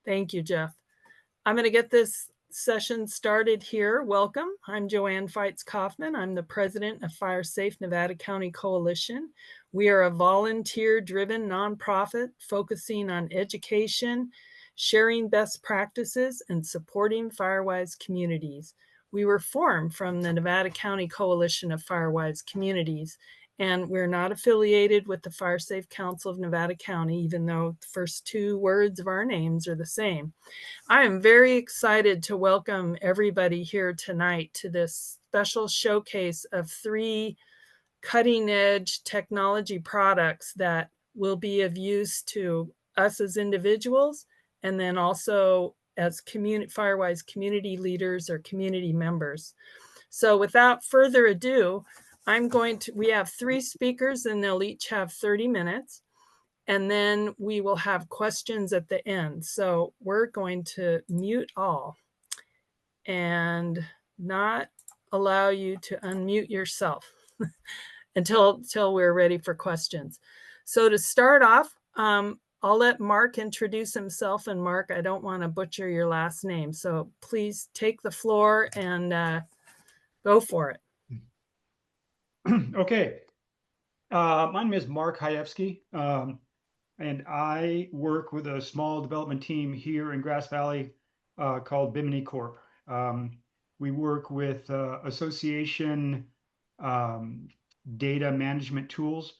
Thank you, Jeff. I'm going to get this session started here. Welcome. I'm Joanne Feitz Kaufman. I'm the president of Fire Safe Nevada County Coalition. We are a volunteer-driven nonprofit focusing on education, sharing best practices, and supporting Firewise communities. We were formed from the Nevada County Coalition of Firewise Communities, and we're not affiliated with the Fire Safe Council of Nevada County, even though the first two words of our names are the same. I am very excited to welcome everybody here tonight to this special showcase of 3 cutting-edge technology products that will be of use to us as individuals and then also as Firewise community leaders or community members. So without further ado, we have 3 speakers and they'll each have 30 minutes. And then we will have questions at the end. So we're going to mute all and not allow you to unmute yourself until we're ready for questions. So to start off, I'll let Mark introduce himself. And Mark, I don't want to butcher your last name. So please take the floor and go for it. Okay. My name is Mark Hayevsky, and I work with a small development team here in Grass Valley called Biminicorp. We work with association data management tools.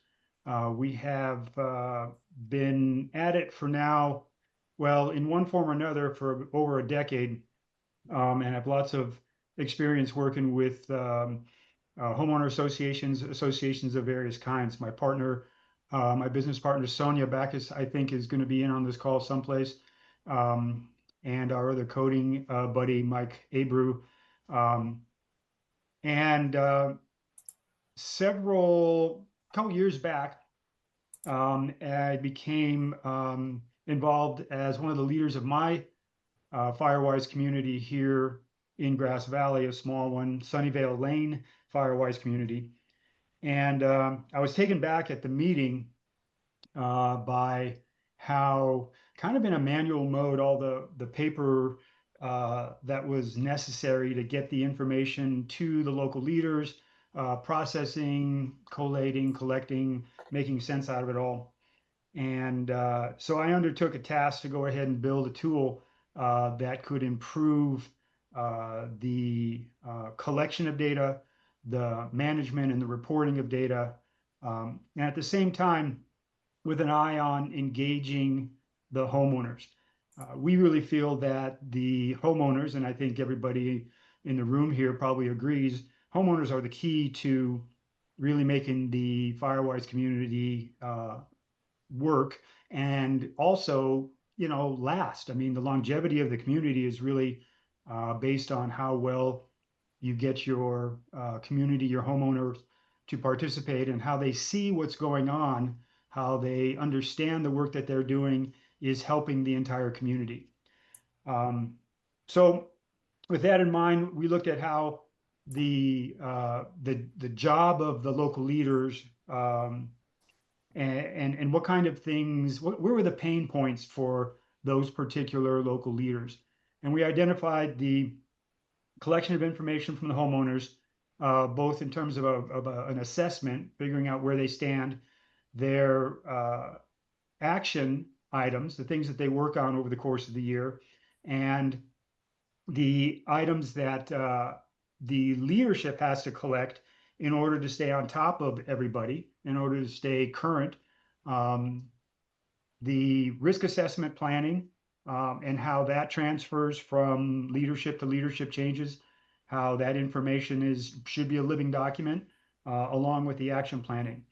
We have been at it for now, well, in one form or another for over a decade, and have lots of experience working with homeowner associations of various kinds. My partner, my business partner, Sonia Backus, I think is going to be in on this call someplace. And our other coding buddy, Mike Abreu. And couple years back, I became involved as one of the leaders of my Firewise community here in Grass Valley, a small one, Sunnyvale Lane Firewise community. And I was taken back at the meeting by how kind of in a manual mode, all the paper that was necessary to get the information to the local leaders, processing, collating, collecting, making sense out of it all. And so I undertook a task to go ahead and build a tool that could improve the collection of data, the management and the reporting of data, and at the same time, with an eye on engaging the homeowners. We really feel that the homeowners, and I think everybody in the room here probably agrees, homeowners are the key to really making the Firewise community work and also, last. I mean, the longevity of the community is really based on how well you get your community, your homeowners to participate and how they see what's going on, how they understand the work that they're doing is helping the entire community. So with that in mind, we looked at how the job of the local leaders and what kind of things, where were the pain points for those particular local leaders? And we identified the collection of information from the homeowners, both in terms of an assessment, figuring out where they stand, their action items, the things that they work on over the course of the year, and the items that the leadership has to collect in order to stay on top of everybody, in order to stay current. The risk assessment planning and how that transfers from leadership to leadership changes, how that information should be a living document along with the action planning.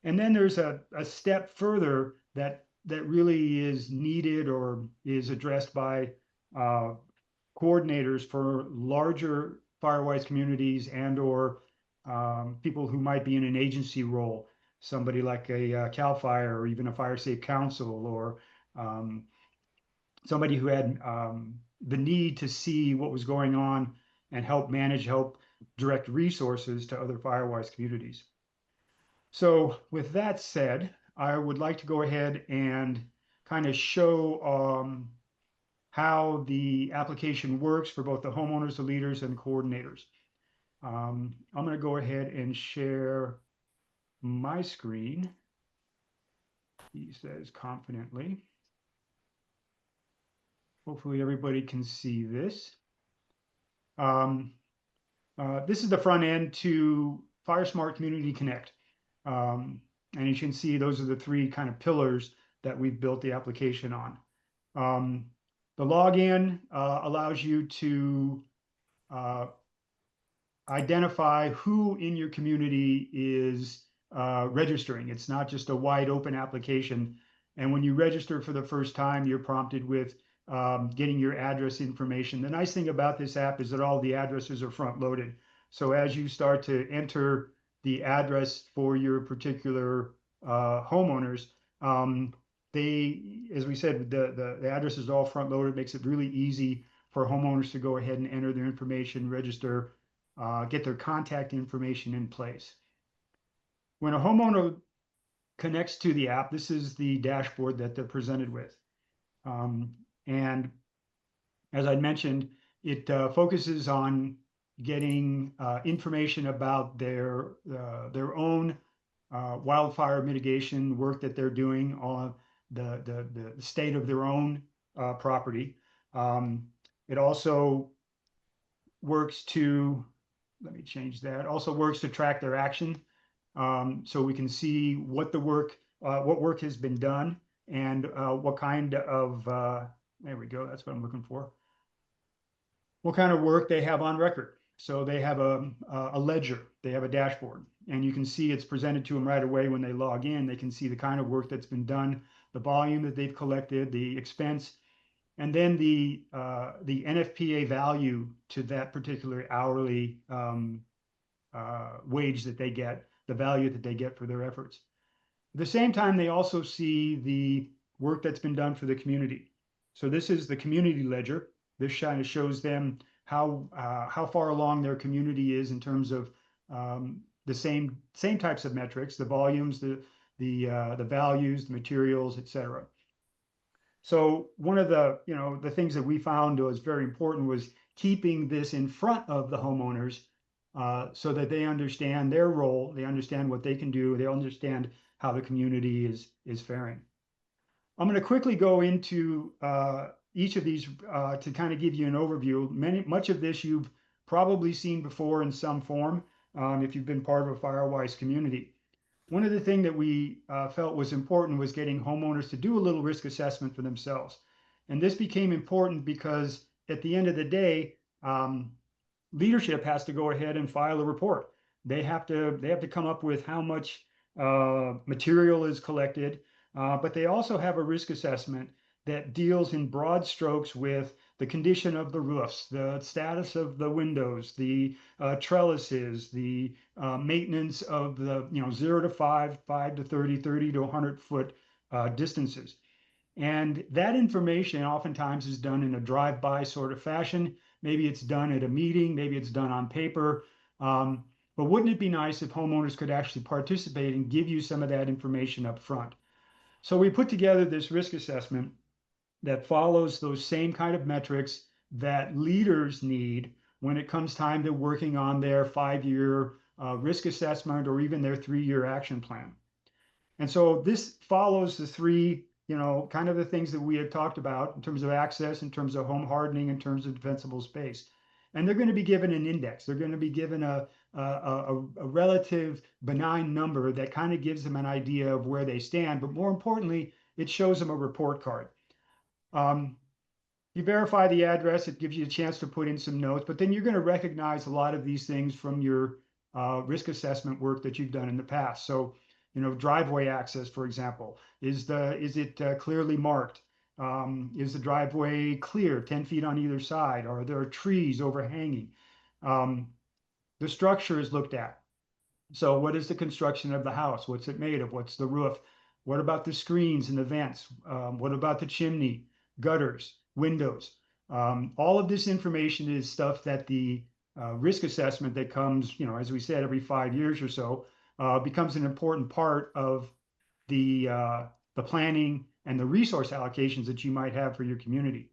And then there's a step further that really is needed or is addressed by coordinators for larger Firewise communities and or people who might be in an agency role, somebody like a CAL FIRE or even a Fire Safe Council or somebody who had the need to see what was going on and help manage, help direct resources to other Firewise communities. So with that said, I would like to go ahead and kind of show how the application works for both the homeowners, the leaders, and the coordinators. I'm going to go ahead and share my screen. He says confidently. Hopefully everybody can see this. This is the front end to FireSmart Community Connect. And you can see those are the three kind of pillars that we've built the application on. The login allows you to identify who in your community is registering. It's not just a wide open application. And when you register for the first time, you're prompted with getting your address information. The nice thing about this app is that all the addresses are front loaded. So as you start to enter the address for your particular homeowners, as we said, the address is all front loaded, makes it really easy for homeowners to go ahead and enter their information, register, get their contact information in place. When a homeowner connects to the app, this is the dashboard that they're presented with. And as I mentioned, it focuses on getting information about their own wildfire mitigation work that they're doing on the state of their own property. It also works to, let me change that, also works to track their action. So we can see what work has been done and what kind of, there we go, that's what I'm looking for. What kind of work they have on record. So they have a ledger, they have a dashboard, and you can see it's presented to them right away when they log in. They can see the kind of work that's been done, the volume that they've collected, the expense, and then the NFPA value to that particular hourly wage that they get, the value that they get for their efforts. At the same time, they also see the work that's been done for the community. So this is the community ledger. This kind of shows them how far along their community is in terms of the same types of metrics, the volumes, the values, the materials, etc. So one of the things that we found was very important was keeping this in front of the homeowners so that they understand their role, they understand what they can do, they understand how the community is faring. I'm going to quickly go into each of these to kind of give you an overview. Much of this you've probably seen before in some form if you've been part of a Firewise community. One of the things that we felt was important was getting homeowners to do a little risk assessment for themselves. And this became important because at the end of the day, leadership has to go ahead and file a report. They have to come up with how much material is collected, but they also have a risk assessment that deals in broad strokes with the condition of the roofs, the status of the windows, the trellises, the maintenance of the 0 to 5, 5 to 30, 30 to 100-foot distances. And that information oftentimes is done in a drive-by sort of fashion. Maybe it's done at a meeting, maybe it's done on paper. But wouldn't it be nice if homeowners could actually participate and give you some of that information up front? So we put together this risk assessment that follows those same kind of metrics that leaders need when it comes time to working on their 5-year risk assessment or even their 3-year action plan. And so this follows the three, kind of the things that we had talked about in terms of access, in terms of home hardening, in terms of defensible space. And they're going to be given an index. They're going to be given a relative benign number that kind of gives them an idea of where they stand. But more importantly, it shows them a report card. You verify the address, it gives you a chance to put in some notes, but then you're going to recognize a lot of these things from your risk assessment work that you've done in the past. So, driveway access, for example, is it clearly marked? Is the driveway clear, 10 feet on either side? Are there trees overhanging? The structure is looked at. So what is the construction of the house? What's it made of? What's the roof? What about the screens and the vents? What about the chimney, gutters, windows? All of this information is stuff that the risk assessment that comes, as we said, every 5 years or so, becomes an important part of the planning and the resource allocations that you might have for your community.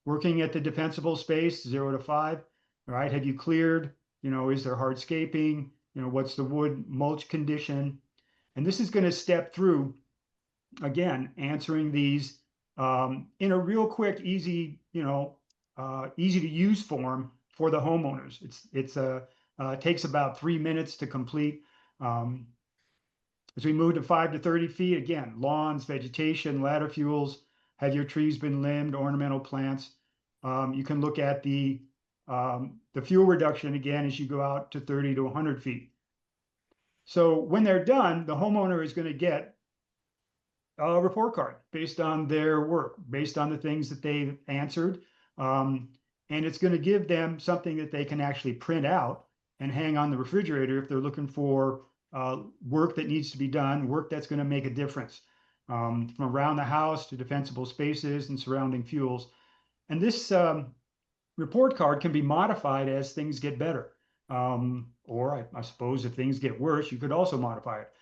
working at the defensible space, 0 to 5, right? Have you cleared? Is there hardscaping? What's the wood mulch condition? And this is going to step through, again, answering these in a real quick, easy, easy to use form for the homeowners. It takes about 3 minutes to complete. As we move to 5 to 30 feet, again, lawns, vegetation, ladder fuels, have your trees been limbed, ornamental plants. You can look at the fuel reduction again as you go out to 30 to 100 feet. So when they're done, the homeowner is going to get a report card based on their work, based on the things that they've answered. And it's going to give them something that they can actually print out and hang on the refrigerator if they're looking for work that needs to be done, work that's going to make a difference, from around the house to defensible spaces and surrounding fuels. And this report card can be modified as things get better. Or I suppose if things get worse, you could also modify it.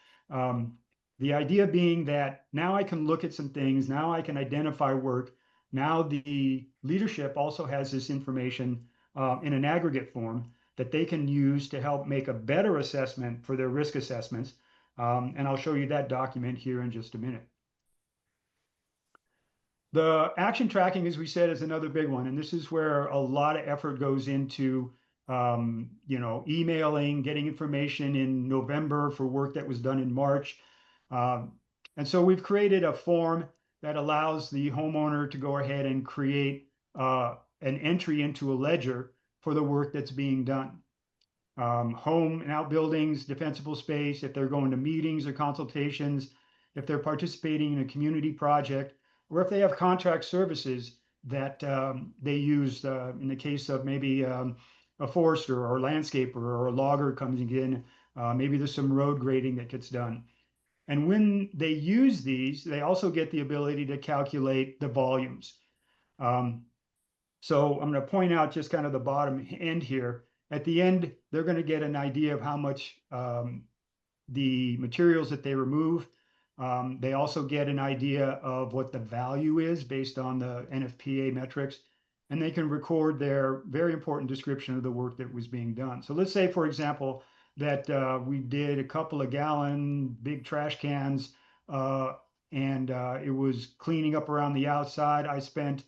The idea being that now I can look at some things, now I can identify work. Now the leadership also has this information in an aggregate form that they can use to help make a better assessment for their risk assessments. And I'll show you that document here in just a minute. The action tracking, as we said, is another big one. And this is where a lot of effort goes into emailing, getting information in November for work that was done in March. And so we've created a form that allows the homeowner to go ahead and create an entry into a ledger for the work that's being done. Home and outbuildings, defensible space, if they're going to meetings or consultations, if they're participating in a community project, or if they have contract services that they use in the case of maybe a forester or a landscaper or a logger comes in, maybe there's some road grading that gets done. And when they use these, they also get the ability to calculate the volumes. So I'm going to point out just kind of the bottom end here. At the end, they're going to get an idea of how much the materials that they remove. They also get an idea of what the value is based on the NFPA metrics. And they can record their very important description of the work that was being done. So let's say, for example, that we did a couple of gallon big trash cans and it was cleaning up around the outside. I spent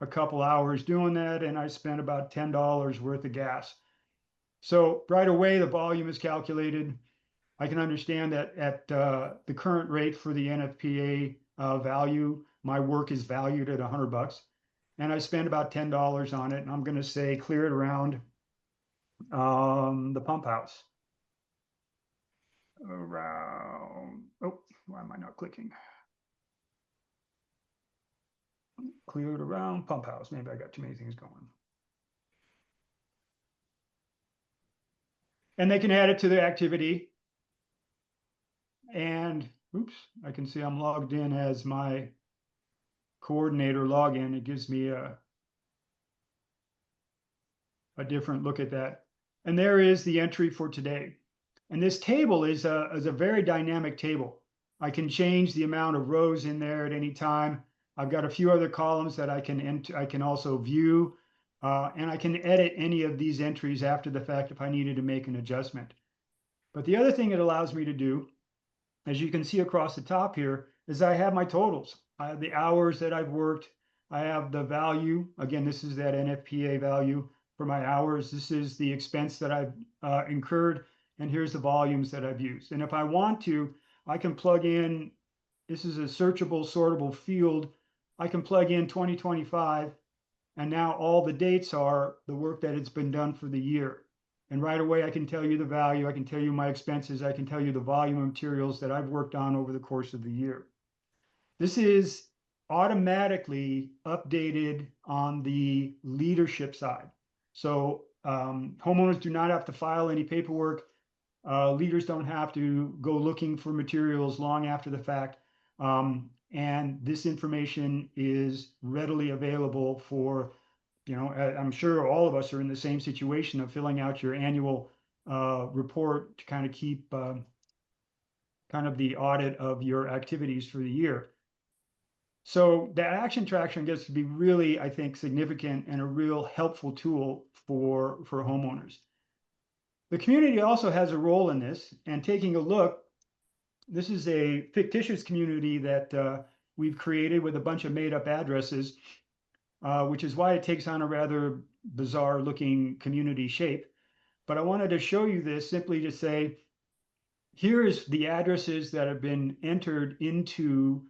a couple hours doing that and I spent about $10 worth of gas. So right away, the volume is calculated. I can understand that at the current rate for the NFPA value, my work is valued at $100. And I spent about $10 on it. And I'm going to say clear it around the pump house. Around, oh, why am I not clicking? Cleared around pump house. Maybe I got too many things going. And they can add it to the activity. And oops, I can see I'm logged in as my coordinator login. It gives me a different look at that. And there is the entry for today. And this table is a very dynamic table. I can change the amount of rows in there at any time. I've got a few other columns that I can also view, and I can edit any of these entries after the fact if I needed to make an adjustment. But the other thing it allows me to do, as you can see across the top here, is I have my totals. I have the hours that I've worked. I have the value. Again, this is that NFPA value for my hours. This is the expense that I've incurred. And here's the volumes that I've used. And if I want to, I can plug in, this is a searchable, sortable field. I can plug in 2025, and now all the dates are the work that it's been done for the year. And right away, I can tell you the value, I can tell you my expenses, I can tell you the volume of materials that I've worked on over the course of the year. This is automatically updated on the leadership side. So homeowners do not have to file any paperwork. Leaders don't have to go looking for materials long after the fact. And this information is readily available for, I'm sure all of us are in the same situation of filling out your annual report to kind of keep kind of the audit of your activities for the year. So that action tracker gets to be really, I think, significant and a real helpful tool for homeowners. The community also has a role in this, and taking a look, this is a fictitious community that we've created with a bunch of made up addresses, which is why it takes on a rather bizarre looking community shape. But I wanted to show you this simply to say, here's the addresses that have been entered into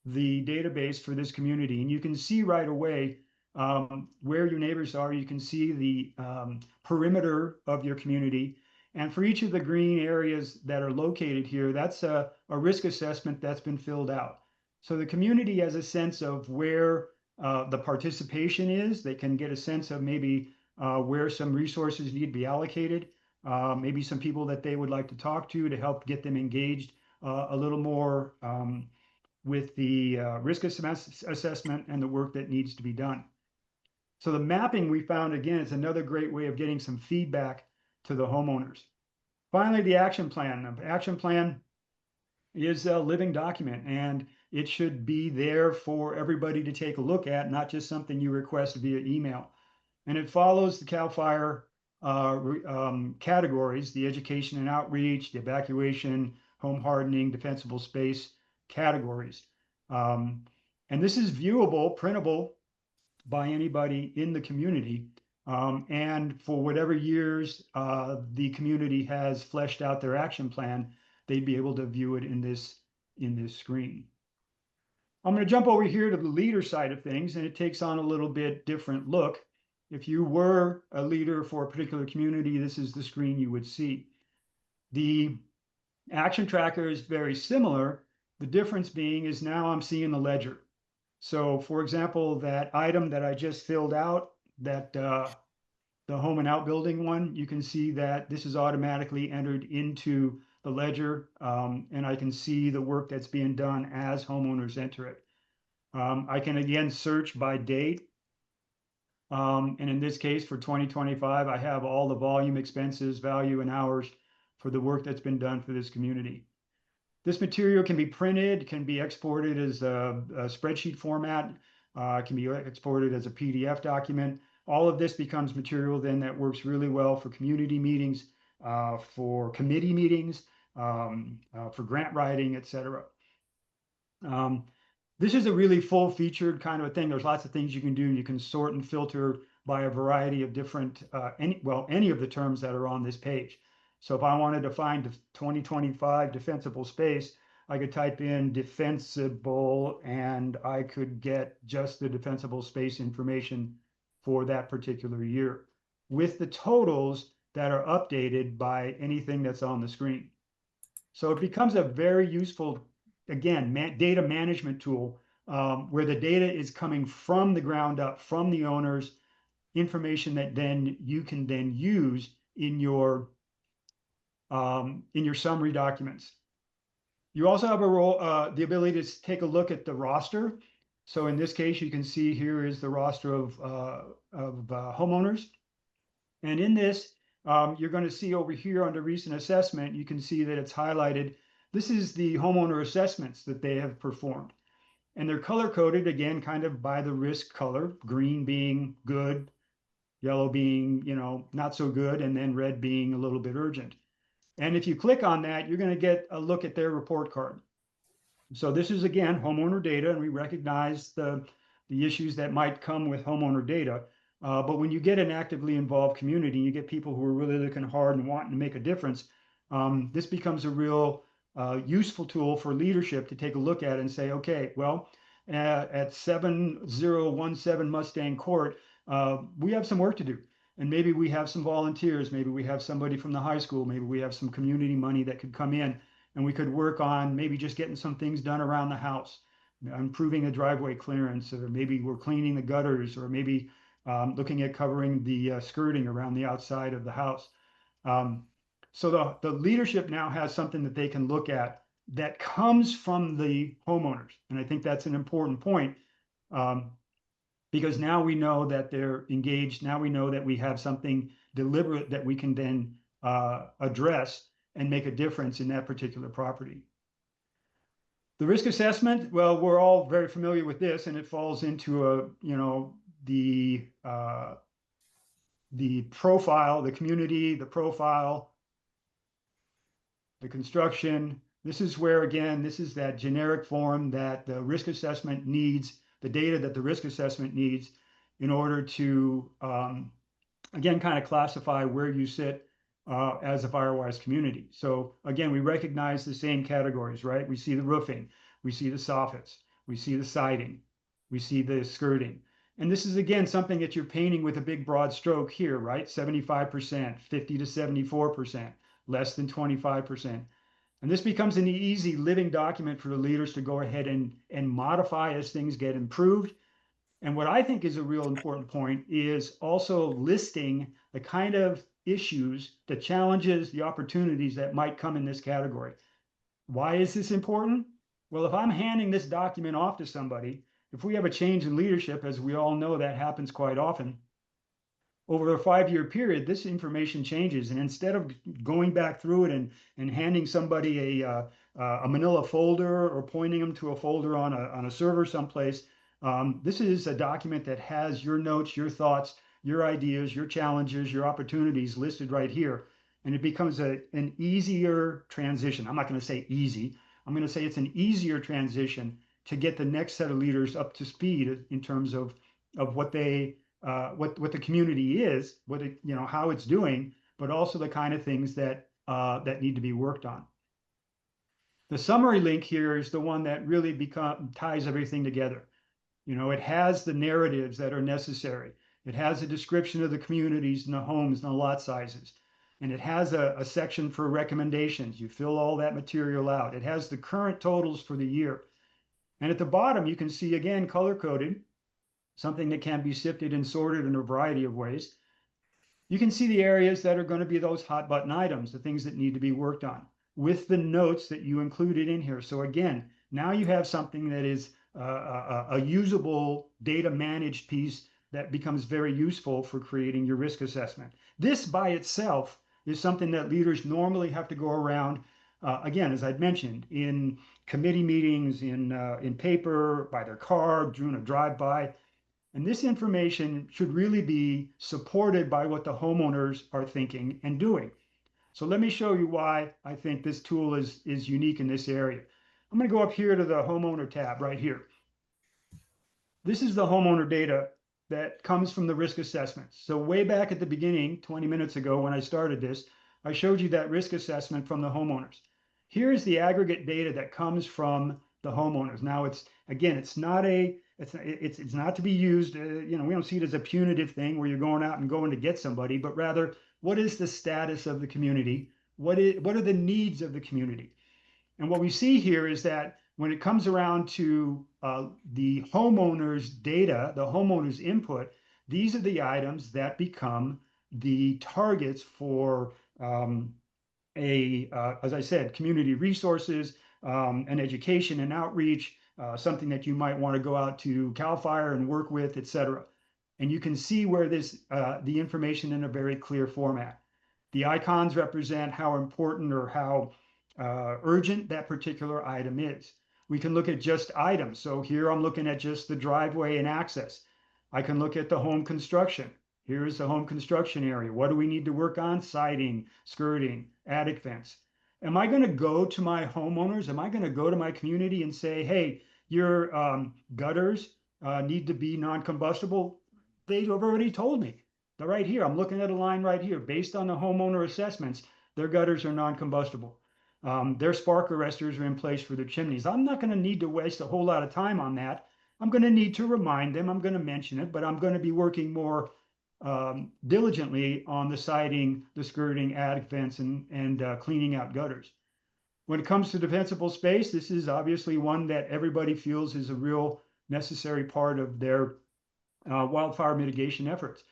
the database for this community. And you can see right away where your neighbors are. You can see the perimeter of your community. And for each of the green areas that are located here, that's a risk assessment that's been filled out. So the community has a sense of where the participation is. They can get a sense of maybe where some resources need to be allocated, maybe some people that they would like to talk to help get them engaged a little more with the risk assessment and the work that needs to be done. So the mapping we found, again, is another great way of getting some feedback to the homeowners. Finally, the action plan. The action plan is a living document, and it should be there for everybody to take a look at, not just something you request via email. And it follows the CAL FIRE categories: the education and outreach, the evacuation, home hardening, defensible space categories. And this is viewable, printable by anybody in the community. And for whatever years the community has fleshed out their action plan, they'd be able to view it in this screen. I'm going to jump over here to the leader side of things, and it takes on a little bit different look. If you were a leader for a particular community, this is the screen you would see. The action tracker is very similar. The difference being is now I'm seeing the ledger. So for example, that item that I just filled out, that the home and outbuilding one, you can see that this is automatically entered into the ledger, and I can see the work that's being done as homeowners enter it. I can again search by date. And in this case, for 2025, I have all the volume, expenses, value, and hours for the work that's been done for this community. This material can be printed, can be exported as a spreadsheet format, can be exported as a PDF document. All of this becomes material then that works really well for community meetings, for committee meetings, for grant writing, etc. This is a really full-featured kind of a thing. There's lots of things you can do. You can sort and filter by a variety of different, any of the terms that are on this page. So if I wanted to find 2025 defensible space, I could type in defensible, and I could get just the defensible space information for that particular year, with the totals that are updated by anything that's on the screen. So it becomes a very useful, again, data management tool, where the data is coming from the ground up, from the owners, information that then you can then use in your summary documents. You also have a role, the ability to take a look at the roster. So in this case, you can see here is the roster of homeowners. And in this, you're going to see over here under recent assessment, you can see that it's highlighted. This is the homeowner assessments that they have performed. And they're color coded, again, kind of by the risk color, green being good, yellow being, not so good, and then red being a little bit urgent. And if you click on that, you're going to get a look at their report card. So this is, again, homeowner data, and we recognize the issues that might come with homeowner data. But when you get an actively involved community, you get people who are really looking hard and wanting to make a difference, this becomes a real useful tool for leadership to take a look at and say, okay, well, at 7017 Mustang Court, we have some work to do. And maybe we have some volunteers, maybe we have somebody from the high school, maybe we have some community money that could come in, and we could work on maybe just getting some things done around the house, improving the driveway clearance, or maybe we're cleaning the gutters, or maybe looking at covering the skirting around the outside of the house. So the leadership now has something that they can look at that comes from the homeowners. And I think that's an important point, because now we know that they're engaged. Now we know that we have something deliberate that we can then address and make a difference in that particular property. The risk assessment, well, we're all very familiar with this, and it falls into the profile, the community, the profile, the construction. This is where, again, this is that generic form that the risk assessment needs, the data that the risk assessment needs in order to, again, kind of classify where you sit as a Firewise community. So again, we recognize the same categories, right? We see the roofing, we see the soffits, we see the siding, we see the skirting. And this is, again, something that you're painting with a big broad stroke here, right? 75%, 50 to 74%, less than 25%. And this becomes an easy living document for the leaders to go ahead and modify as things get improved. And what I think is a real important point is also listing the kind of issues, the challenges, the opportunities that might come in this category. Why is this important? Well, if I'm handing this document off to somebody, if we have a change in leadership, as we all know that happens quite often, over a 5-year period, this information changes. And instead of going back through it and handing somebody a manila folder or pointing them to a folder on a server someplace, this is a document that has your notes, your thoughts, your ideas, your challenges, your opportunities listed right here. And it becomes an easier transition. I'm not going to say easy. I'm going to say it's an easier transition to get the next set of leaders up to speed in terms of what they what the community is, how it's doing, but also the kind of things that that need to be worked on. The summary link here is the one that really ties everything together. It has the narratives that are necessary. It has a description of the communities and the homes and the lot sizes. And it has a section for recommendations. You fill all that material out. It has the current totals for the year. And at the bottom, you can see, again, color-coded, something that can be sifted and sorted in a variety of ways. You can see the areas that are going to be those hot button items, the things that need to be worked on, with the notes that you included in here. So again, now you have something that is a usable data managed piece that becomes very useful for creating your risk assessment. This by itself is something that leaders normally have to go around, again, as I'd mentioned, in committee meetings, in paper, by their car, doing a drive-by. And this information should really be supported by what the homeowners are thinking and doing. So let me show you why I think this tool is unique in this area. I'm going to go up here to the homeowner tab right here. This is the homeowner data that comes from the risk assessments. So way back at the beginning, 20 minutes ago when I started this, I showed you that risk assessment from the homeowners. Here's the aggregate data that comes from the homeowners. Now it's not to be used, we don't see it as a punitive thing where you're going to get somebody, but rather, what is the status of the community? What are the needs of the community? And what we see here is that when it comes around to the homeowners' data, the homeowners' input, these are the items that become the targets for as I said, community resources, and education and outreach, something that you might want to go out to CAL FIRE and work with, et cetera. And you can see where the information in a very clear format. The icons represent how important or how urgent that particular item is. We can look at just items. So here I'm looking at just the driveway and access. I can look at the home construction. Here's the home construction area. What do we need to work on? Siding, skirting, attic vents. Am I going to go to my homeowners? Am I going to go to my community and say, hey, your gutters need to be non-combustible? They've already told me. They're right here. I'm looking at a line right here. Based on the homeowner assessments, their gutters are non-combustible. Their spark arresters are in place for their chimneys. I'm not going to need to waste a whole lot of time on that. I'm going to need to remind them. I'm going to mention it, but I'm going to be working more diligently on the siding, the skirting, attic vents, and cleaning out gutters. When it comes to defensible space, this is obviously one that everybody feels is a real necessary part of their wildfire mitigation efforts.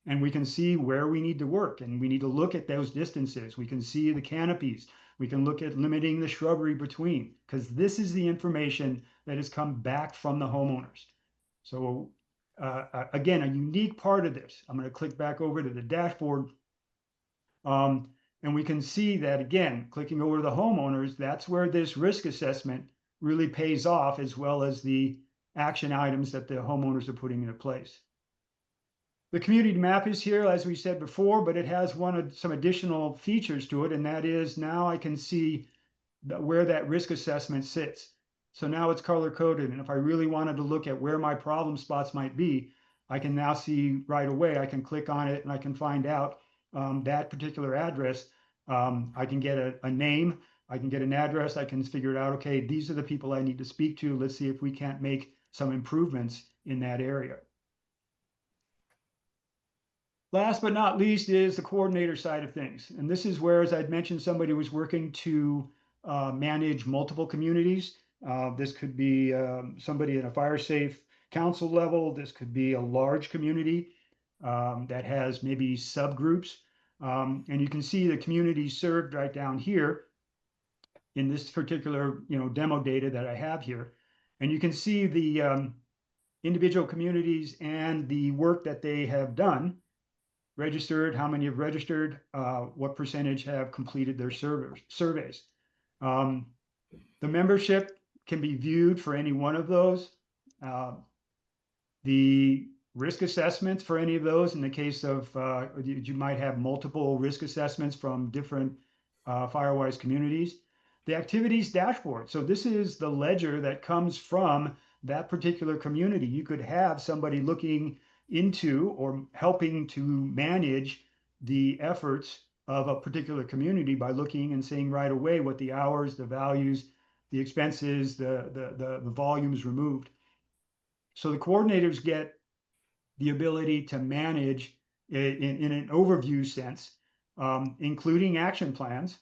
And we can see where we need to work, and we need to look at those distances. We can see the canopies. We can look at limiting the shrubbery between, because this is the information that has come back from the homeowners. So again, a unique part of this. I'm going to click back over to the dashboard. And we can see that, again, clicking over to the homeowners, that's where this risk assessment really pays off, as well as the action items that the homeowners are putting into place. The community map is here, as we said before, but it has some additional features to it, and that is now I can see where that risk assessment sits. So now it's color coded, and if I really wanted to look at where my problem spots might be, I can now see right away. I can click on it and I can find out that particular address. I can get a name, I can get an address, I can figure it out. Okay, these are the people I need to speak to. Let's see if we can't make some improvements in that area. Last but not least is the coordinator side of things. And this is where, as I'd mentioned, somebody was working to manage multiple communities. This could be somebody at a fire safe council level. This could be a large community that has maybe subgroups. And you can see the community served right down here in this particular demo data that I have here. And you can see the individual communities and the work that they have done. Registered, how many have registered, what percentage have completed their surveys. The membership can be viewed for any one of those. The risk assessments for any of those, in the case of you might have multiple risk assessments from different Firewise communities. The activities dashboard. So this is the ledger that comes from that particular community. You could have somebody looking into or helping to manage the efforts of a particular community by looking and seeing right away what the hours, the values, the expenses, the volumes removed. So the coordinators get the ability to manage in an overview sense, including action plans,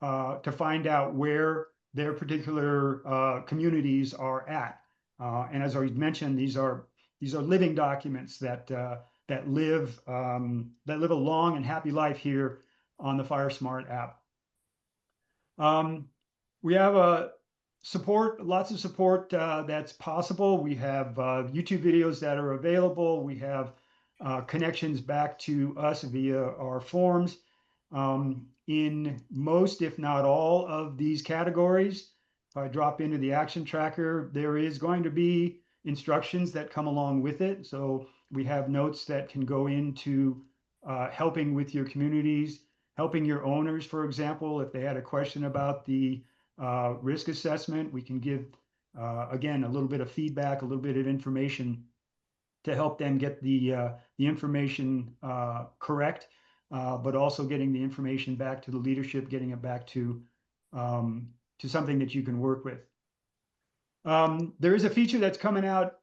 to find out where their particular communities are at. And as I mentioned, these are living documents that live a long and happy life here on the FireSmart app. We have lots of support that's possible. We have YouTube videos that are available. We have connections back to us via our forums. In most, if not all, of these categories, if I drop into the action tracker, there is going to be instructions that come along with it. So we have notes that can go into helping with your communities, helping your owners, for example, if they had a question about the risk assessment, we can give, again, a little bit of feedback, a little bit of information to help them get the information correct, but also getting the information back to the leadership, getting it back to something that you can work with. There is a feature that's coming out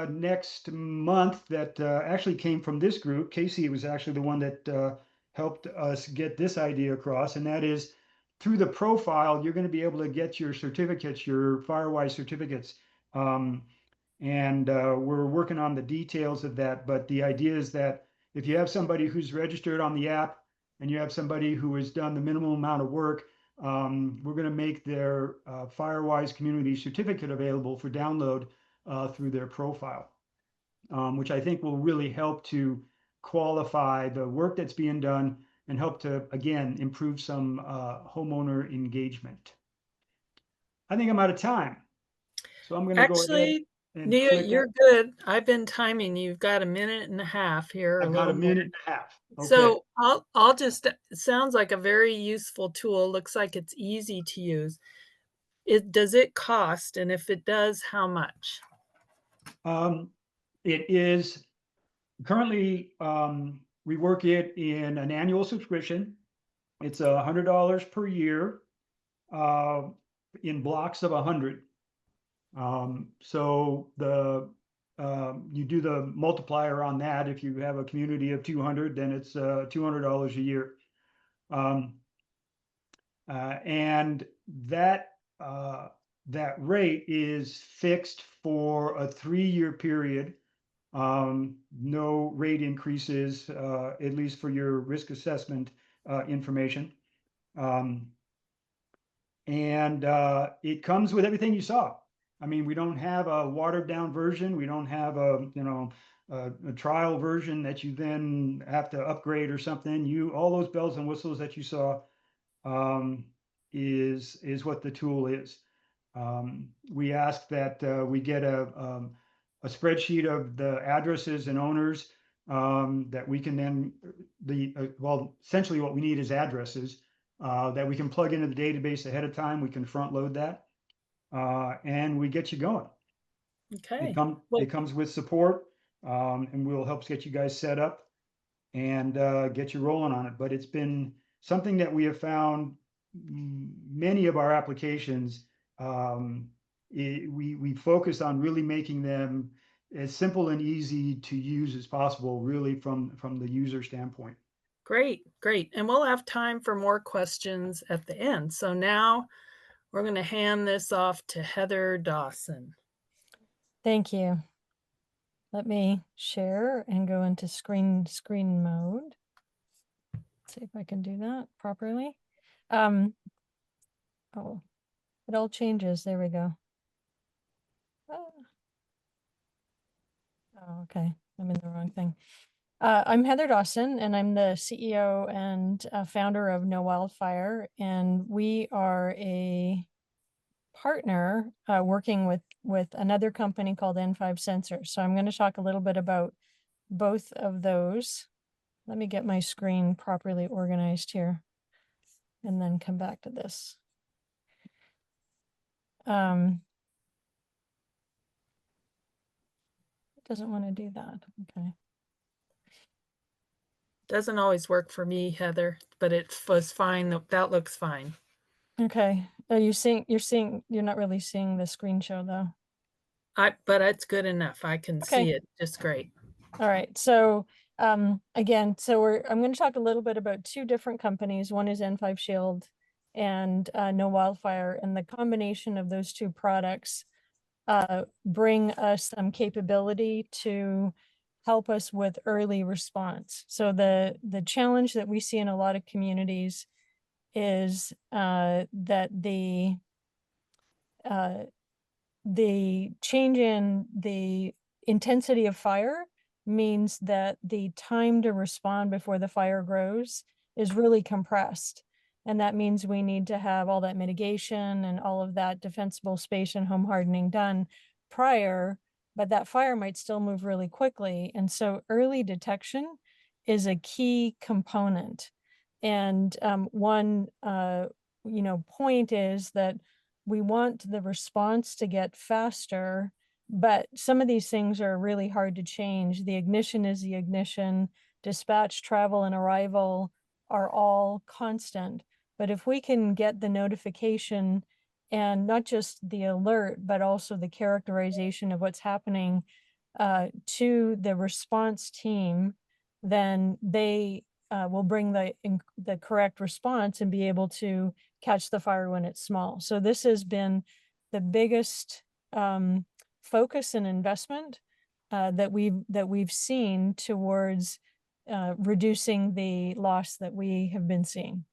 next month that actually came from this group. Casey was actually the one that helped us get this idea across, and that is through the profile, you're going to be able to get your certificates, your Firewise certificates. And we're working on the details of that. But the idea is that if you have somebody who's registered on the app and you have somebody who has done the minimum amount of work, we're going to make their Firewise Community certificate available for download through their profile, which I think will really help to qualify the work that's being done and help to, again, improve some homeowner engagement. I think I'm out of time. So I'm going to go ahead Actually, and Nia, click. you're good. I've been timing. You've got a minute and a half here, a I've got little a more. minute and a half. Okay. So I'll just, it sounds like a very useful tool. Looks like it's easy to use. Does it cost? And if it does, how much? It is currently, we work it in an annual subscription. It's $100 per year in blocks of 100. So you do the multiplier on that. If you have a community of 200, then it's $200 a year. And that rate is fixed for a 3-year period. No rate increases, at least for your risk assessment information. And it comes with everything you saw. I mean, we don't have a watered down version. We don't have a trial version that you then have to upgrade or something. All those bells and whistles that you saw is what the tool is. We ask that we get a spreadsheet of the addresses and owners that we can then well, essentially what we need is addresses that we can plug into the database ahead of time. We can front load that and we get you going. Okay. It comes with support, and we'll help get you guys set up and get you rolling on it. But it's been something that we have found many of our applications. We focus on really making them as simple and easy to use as possible, really from the user standpoint. Great, great. And we'll have time for more questions at the end. So now we're going to hand this off to Heather Dawson. Thank you. Let me share and go into screen mode. See if I can do that properly. Oh, it all changes. There we go. Oh, okay. I'm in the wrong thing. I'm Heather Dawson, and I'm the CEO and founder of Know-Wildfire, and we are a partner working with another company called N5 Sensors. So I'm going to talk a little bit about both of those. Let me get my screen properly organized here and then come back to this. It doesn't want to do that. Okay. Doesn't always work for me, Heather, but it was fine. That looks fine. Okay. Are you you're not really seeing the screen show though. But it's good enough. I can see it just great. All right. So again, I'm going to talk a little bit about two different companies. One is N5 Shield and Know-Wildfire, and the combination of those two products bring us some capability to help us with early response. So the challenge that we see in a lot of communities is that the change in the intensity of fire means that the time to respond before the fire grows is really compressed. And that means we need to have all that mitigation and all of that defensible space and home hardening done prior, but that fire might still move really quickly. And so early detection is a key component. And one point is that we want the response to get faster, but some of these things are really hard to change. The ignition is the ignition, dispatch, travel, and arrival are all constant. But if we can get the notification and not just the alert, but also the characterization of what's happening to the response team, then they will bring the correct response and be able to catch the fire when it's small. So this has been the biggest focus and investment that we've seen towards reducing the loss that we have been seeing.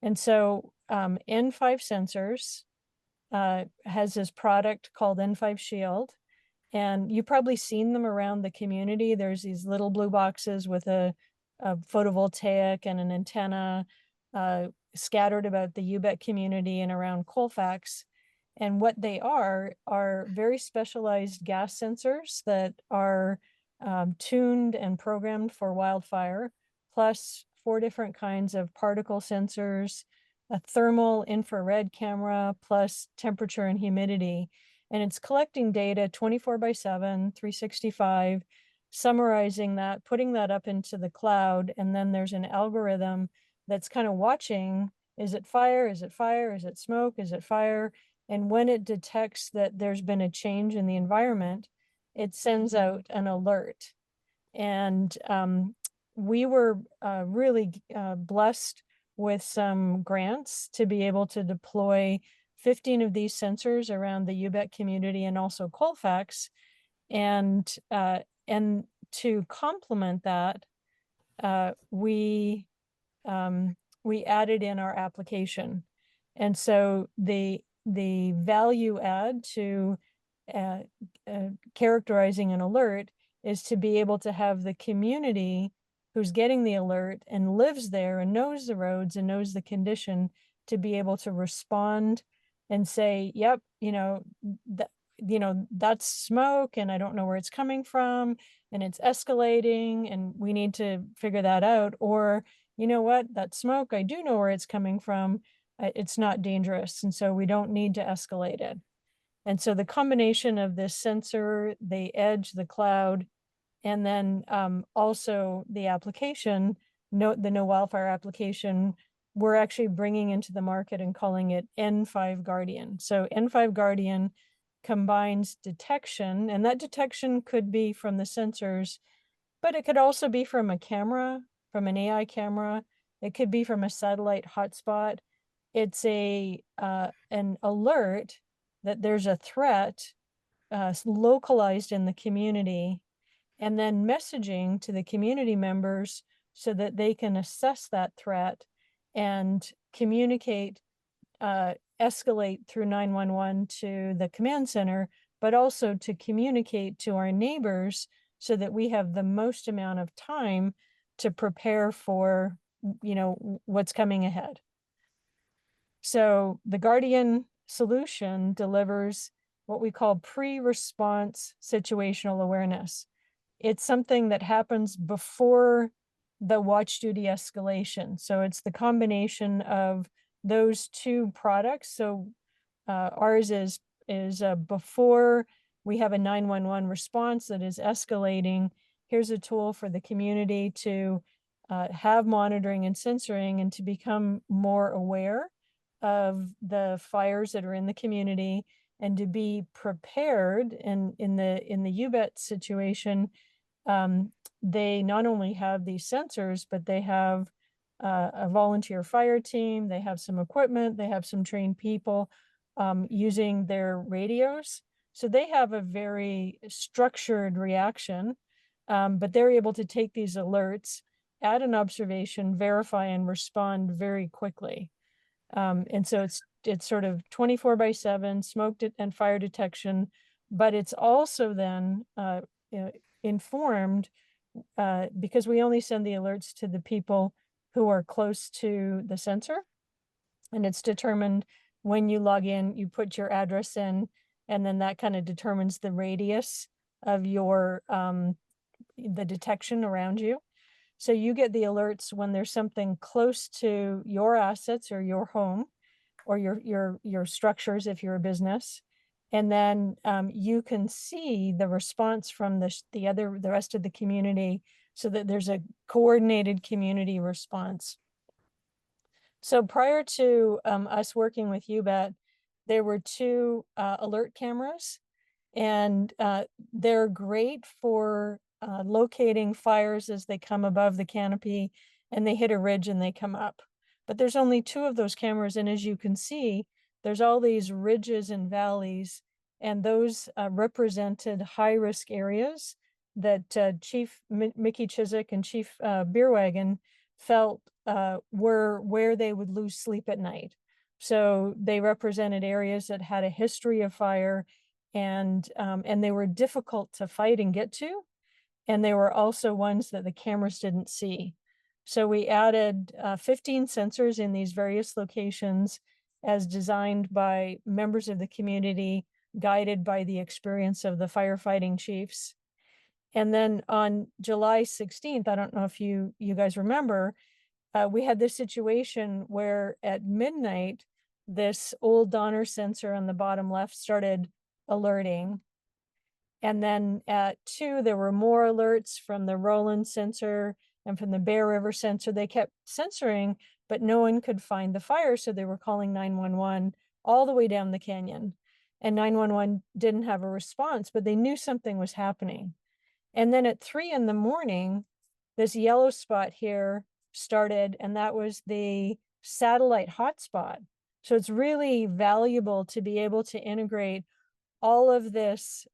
And so N5 Sensors has this product called N5 Shield, and you've probably seen them around the community. There's these little blue boxes with a photovoltaic and an antenna scattered about the UBEC community and around Colfax. And what they are very specialized gas sensors that are tuned and programmed for wildfire, plus 4 different kinds of particle sensors, a thermal infrared camera, plus temperature and humidity. And it's collecting data 24/7, 365, summarizing that, putting that up into the cloud. And then there's an algorithm that's kind of watching, is it fire? Is it fire? Is it smoke? Is it fire? And when it detects that there's been a change in the environment, it sends out an alert. And we were really blessed with some grants to be able to deploy 15 of these sensors around the UBEC community and also Colfax. And to complement that, we added in our application. And so the value add to characterizing an alert is to be able to have the community who's getting the alert and lives there and knows the roads and knows the condition to be able to respond and say, yep, that's smoke and I don't know where it's coming from and it's escalating and we need to figure that out. Or, you know what, that smoke, I do know where it's coming from. It's not dangerous. And so we don't need to escalate it. And so the combination of this sensor, the edge, the cloud, and then also the application, the Know-Wildfire application, we're actually bringing into the market and calling it N5 Guardian. So N5 Guardian combines detection, and that detection could be from the sensors, but it could also be from a camera, from an AI camera. It could be from a satellite hotspot. It's an alert that there's a threat localized in the community, and then messaging to the community members so that they can assess that threat and communicate, escalate through 911 to the command center, but also to communicate to our neighbors so that we have the most amount of time to prepare for, what's coming ahead. So the Guardian solution delivers what we call pre-response situational awareness. It's something that happens before the watch duty escalation. So it's the combination of those two products. So ours is before we have a 911 response that is escalating. Here's a tool for the community to have monitoring and censoring and to become more aware of the fires that are in the community and to be prepared. And in the UBET situation, they not only have these sensors, but they have a volunteer fire team, they have some equipment, they have some trained people using their radios. So they have a very structured reaction, but they're able to take these alerts, add an observation, verify, and respond very quickly. And so it's sort of 24/7 smoke and fire detection, but it's also then informed because we only send the alerts to the people who are close to the sensor, and it's determined when you log in, you put your address in, and then that kind of determines the radius of your the detection around you. So you get the alerts when there's something close to your assets or your home or your structures if you're a business. And then you can see the response from the rest of the community so that there's a coordinated community response. So prior to us working with UBET, there were two alert cameras, and they're great for locating fires as they come above the canopy and they hit a ridge and they come up. But there's only two of those cameras, and as you can see, there's all these ridges and valleys, and those represented high-risk areas that Chief Mickey Chiswick and Chief Beerwagon felt were where they would lose sleep at night. So they represented areas that had a history of fire, and they were difficult to fight and get to, and they were also ones that the cameras didn't see. So we added 15 sensors in these various locations as designed by members of the community, guided by the experience of the firefighting chiefs. And then on July 16th, I don't know if you guys remember, we had this situation where at midnight, this old Donner sensor on the bottom left started alerting. And then at 2, there were more alerts from the Roland sensor and from the Bear River sensor. They kept censoring, but no one could find the fire. So they were calling 911 all the way down the canyon. And 911 didn't have a response, but they knew something was happening. And then at 3 in the morning, this yellow spot here started, and that was the satellite hotspot. So it's really valuable to be able to integrate all of this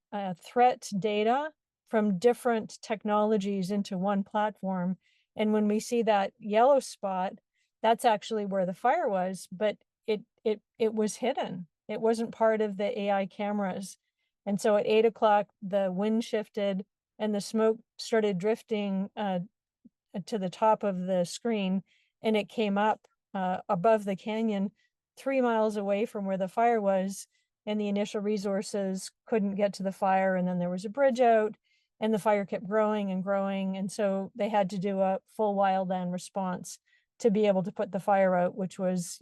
threat data from different technologies into one platform. And when we see that yellow spot, that's actually where the fire was, but it was hidden. It wasn't part of the AI cameras. And so at 8 o'clock, the wind shifted and the smoke started drifting to the top of the screen, and it came up above the canyon 3 miles away from where the fire was, and the initial resources couldn't get to the fire, and then there was a bridge out, and the fire kept growing and growing, and so they had to do a full wildland response to be able to put the fire out, which was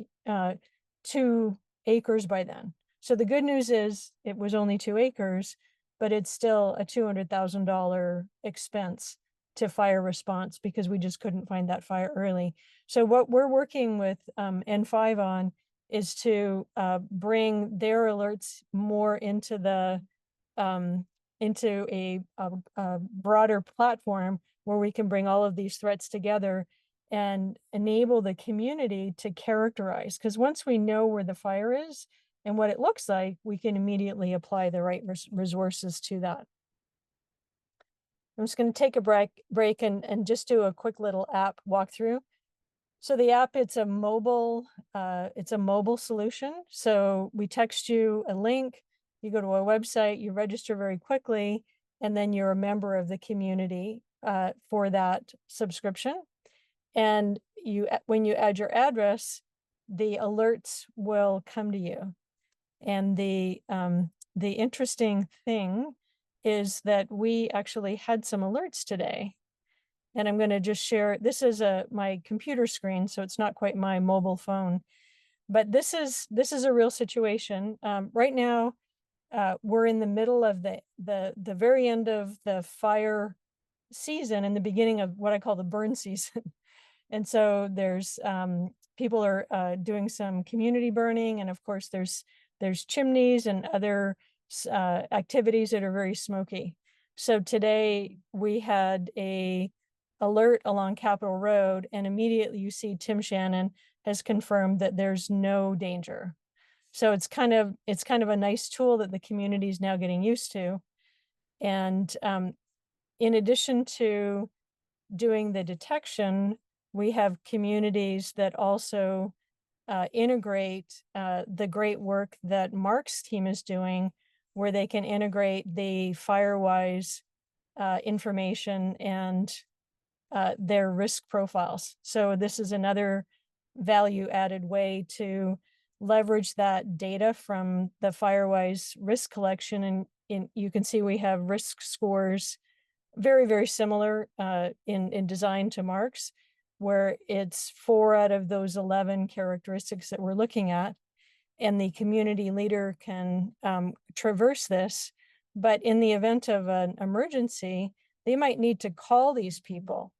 2 acres by then. So the good news is it was only 2 acres, but it's still a $200,000 expense to fire response because we just couldn't find that fire early. So what we're working with N5 on is to bring their alerts more into the into a broader platform where we can bring all of these threats together and enable the community to characterize. Because once we know where the fire is and what it looks like, we can immediately apply the right resources to that. I'm just going to take a break and just do a quick little app walkthrough. So the app, it's a mobile solution. So we text you a link, you go to our website, you register very quickly, and then you're a member of the community for that subscription. And when you add your address, the alerts will come to you. And the interesting thing is that we actually had some alerts today. And I'm going to just share, this is my computer screen, so it's not quite my mobile phone, but this is a real situation. Right now, we're in the middle of the very end of the fire season and the beginning of what I call the burn season. And so there's people are doing some community burning, and of course there's chimneys and other activities that are very smoky. So today we had a alert along Capitol Road, and immediately you see Tim Shannon has confirmed that there's no danger. So it's kind of a nice tool that the community is now getting used to. And in addition to doing the detection, we have communities that also integrate the great work that Mark's team is doing, where they can integrate the Firewise information and their risk profiles. So this is another value added way to leverage that data from the Firewise risk collection. And you can see we have risk scores very, very similar in design to Mark's, where it's 4 out of those 11 characteristics that we're looking at. And the community leader can traverse this. But in the event of an emergency, they might need to call these people.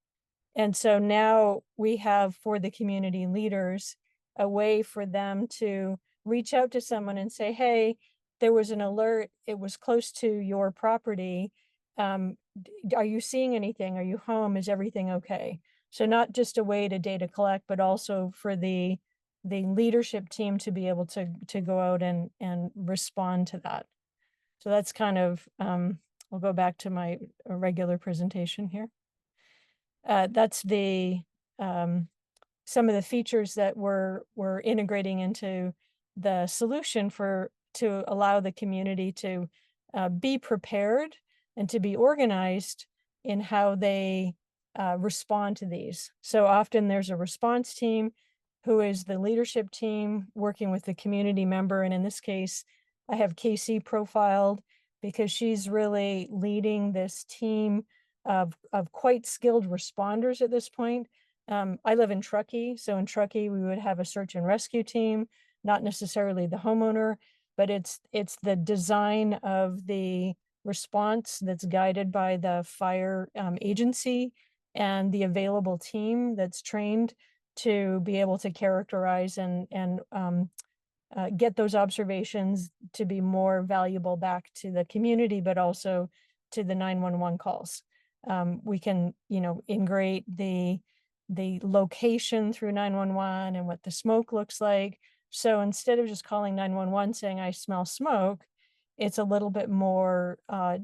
And so now we have, for the community leaders, a way for them to reach out to someone and say, hey, there was an alert, it was close to your property. Are you seeing anything? Are you home? Is everything okay? So not just a way to data collect, but also for the leadership team to be able to go out and respond to that. So that's kind of, I'll go back to my regular presentation here. That's some of the features that we're integrating into the solution to allow the community to be prepared and to be organized in how they respond to these. So often there's a response team who is the leadership team working with the community member. And in this case, I have Casey profiled because she's really leading this team of quite skilled responders at this point. I live in Truckee. So in Truckee, we would have a search and rescue team, not necessarily the homeowner, but it's the design of the response that's guided by the fire agency and the available team that's trained to be able to characterize and get those observations to be more valuable back to the community, but also to the 911 calls. We can, integrate the location through 911 and what the smoke looks like. So instead of just calling 911 saying I smell smoke, it's a little bit more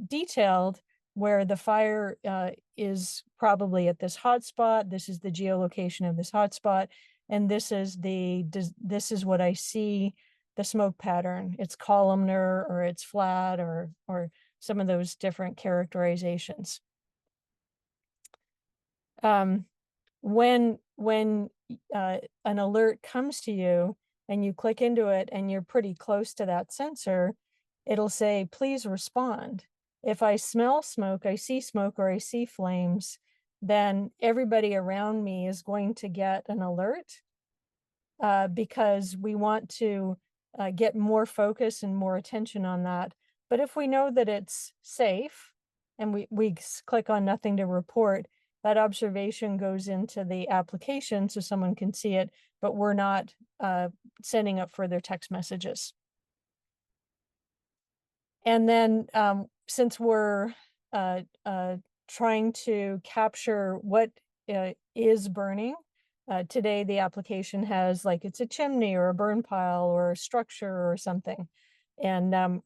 detailed, where the fire is probably at this hotspot. This is the geolocation of this hotspot, and this is what I see the smoke pattern. It's columnar or it's flat or some of those different characterizations. When an alert comes to you and you click into it and you're pretty close to that sensor, it'll say, please respond. If I smell smoke, I see smoke, or I see flames, then everybody around me is going to get an alert, because we want to get more focus and more attention on that. But if we know that it's safe and we click on nothing to report, that observation goes into the application so someone can see it, but we're not sending up further text messages. And then since we're trying to capture what is burning, today the application has, like, it's a chimney or a burn pile or a structure or something. And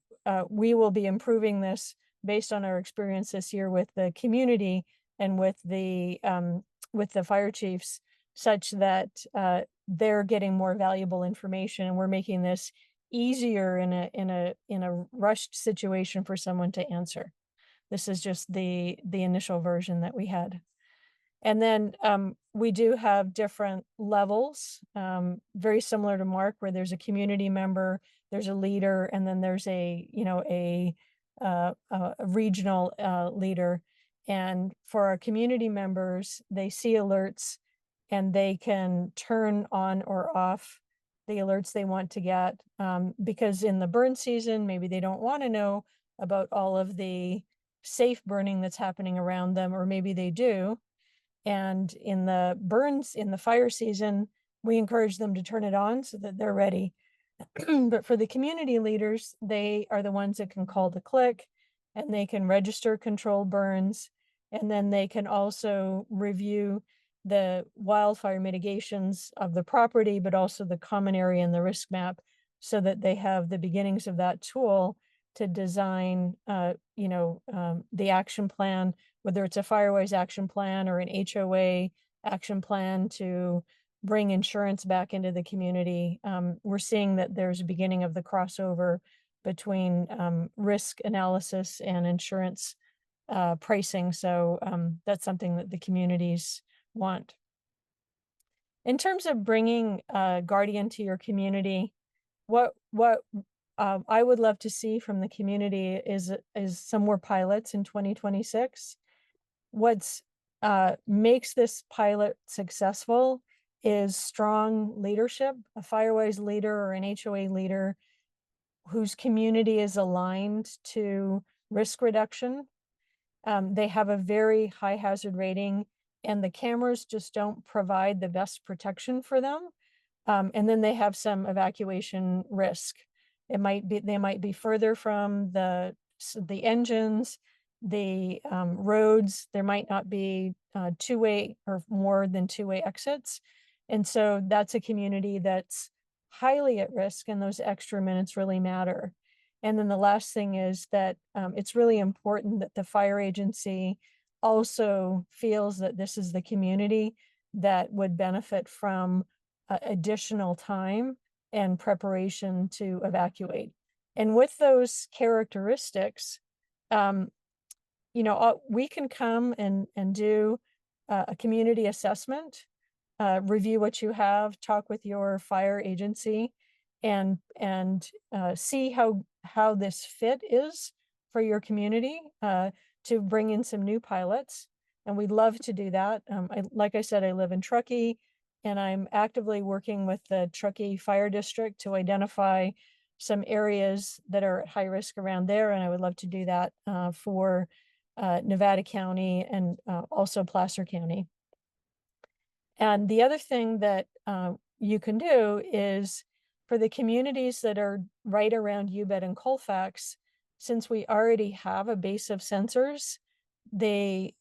we will be improving this based on our experience this year with the community and with the fire chiefs, such that they're getting more valuable information, and we're making this easier in a rushed situation for someone to answer. This is just the initial version that we had. And then we do have different levels, very similar to Mark, where there's a community member, there's a leader, and then there's a regional leader. And for our community members, they see alerts and they can turn on or off the alerts they want to get, because in the burn season, maybe they don't want to know about all of the safe burning that's happening around them, or maybe they do. And in the fire season, we encourage them to turn it on so that they're ready. But for the community leaders, they are the ones that can call to click, and they can register controlled burns. And then they can also review the wildfire mitigations of the property, but also the common area and the risk map, so that they have the beginnings of that tool to design, the action plan, whether it's a Firewise action plan or an HOA action plan to bring insurance back into the community. We're seeing that there's a beginning of the crossover between risk analysis and insurance pricing. So that's something that the communities want. In terms of bringing Guardian to your community, what I would love to see from the community is some more pilots in 2026. What's makes this pilot successful is strong leadership, a Firewise leader or an HOA leader whose community is aligned to risk reduction. They have a very high hazard rating, and the cameras just don't provide the best protection for them. And then they have some evacuation risk. They might be further from the engines, the roads. There might not be two-way or more than two-way exits. And so that's a community that's highly at risk, and those extra minutes really matter. And then the last thing is that it's really important that the fire agency also feels that this is the community that would benefit from additional time and preparation to evacuate. And with those characteristics, we can come and do a community assessment, review what you have, talk with your fire agency, and see how this fit is for your community, to bring in some new pilots. And we'd love to do that. Like I said, I live in Truckee, and I'm actively working with the Truckee Fire District to identify some areas that are at high risk around there. And I would love to do that for Nevada County and also Placer County. And the other thing that you can do is, for the communities that are right around UBED and Colfax, since we already have a base of sensors, they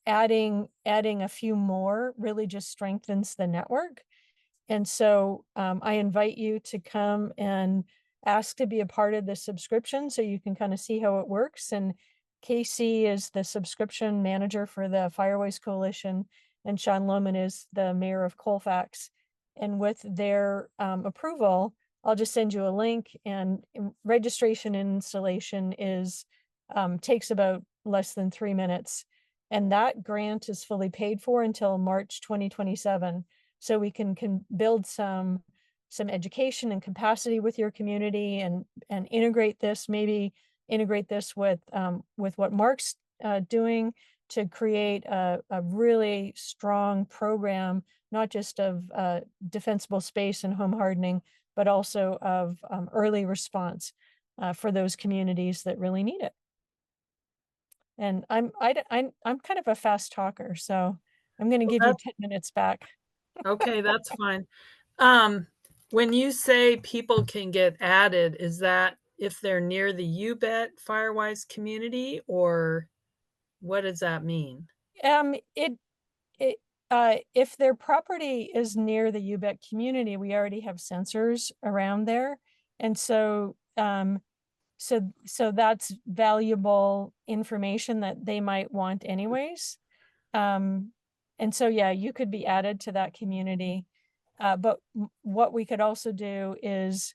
adding a few more really just strengthens the network. And so I invite you to come and ask to be a part of the subscription so you can kind of see how it works. And Casey is the subscription manager for the Firewise Coalition, and Sean Lohman is the mayor of Colfax. And with their approval, I'll just send you a link, and registration and installation takes about less than 3 minutes. And that grant is fully paid for until March 2027. So we can build some some education and capacity with your community, and integrate this, maybe integrate this with what Mark's doing to create a really strong program, not just of defensible space and home hardening, but also of early response for those communities that really need it. And I'm kind of a fast talker, so I'm going to Well, give you that's 10 minutes back. okay, that's fine. Um, when you say people can get added, is that if they're near the You Bet Firewise community, or what does that mean? It if their property is near the UBEC community, we already have sensors around there, and so that's valuable information that they might want anyways. Um, and so, yeah, you could be added to that community. But what we could also do is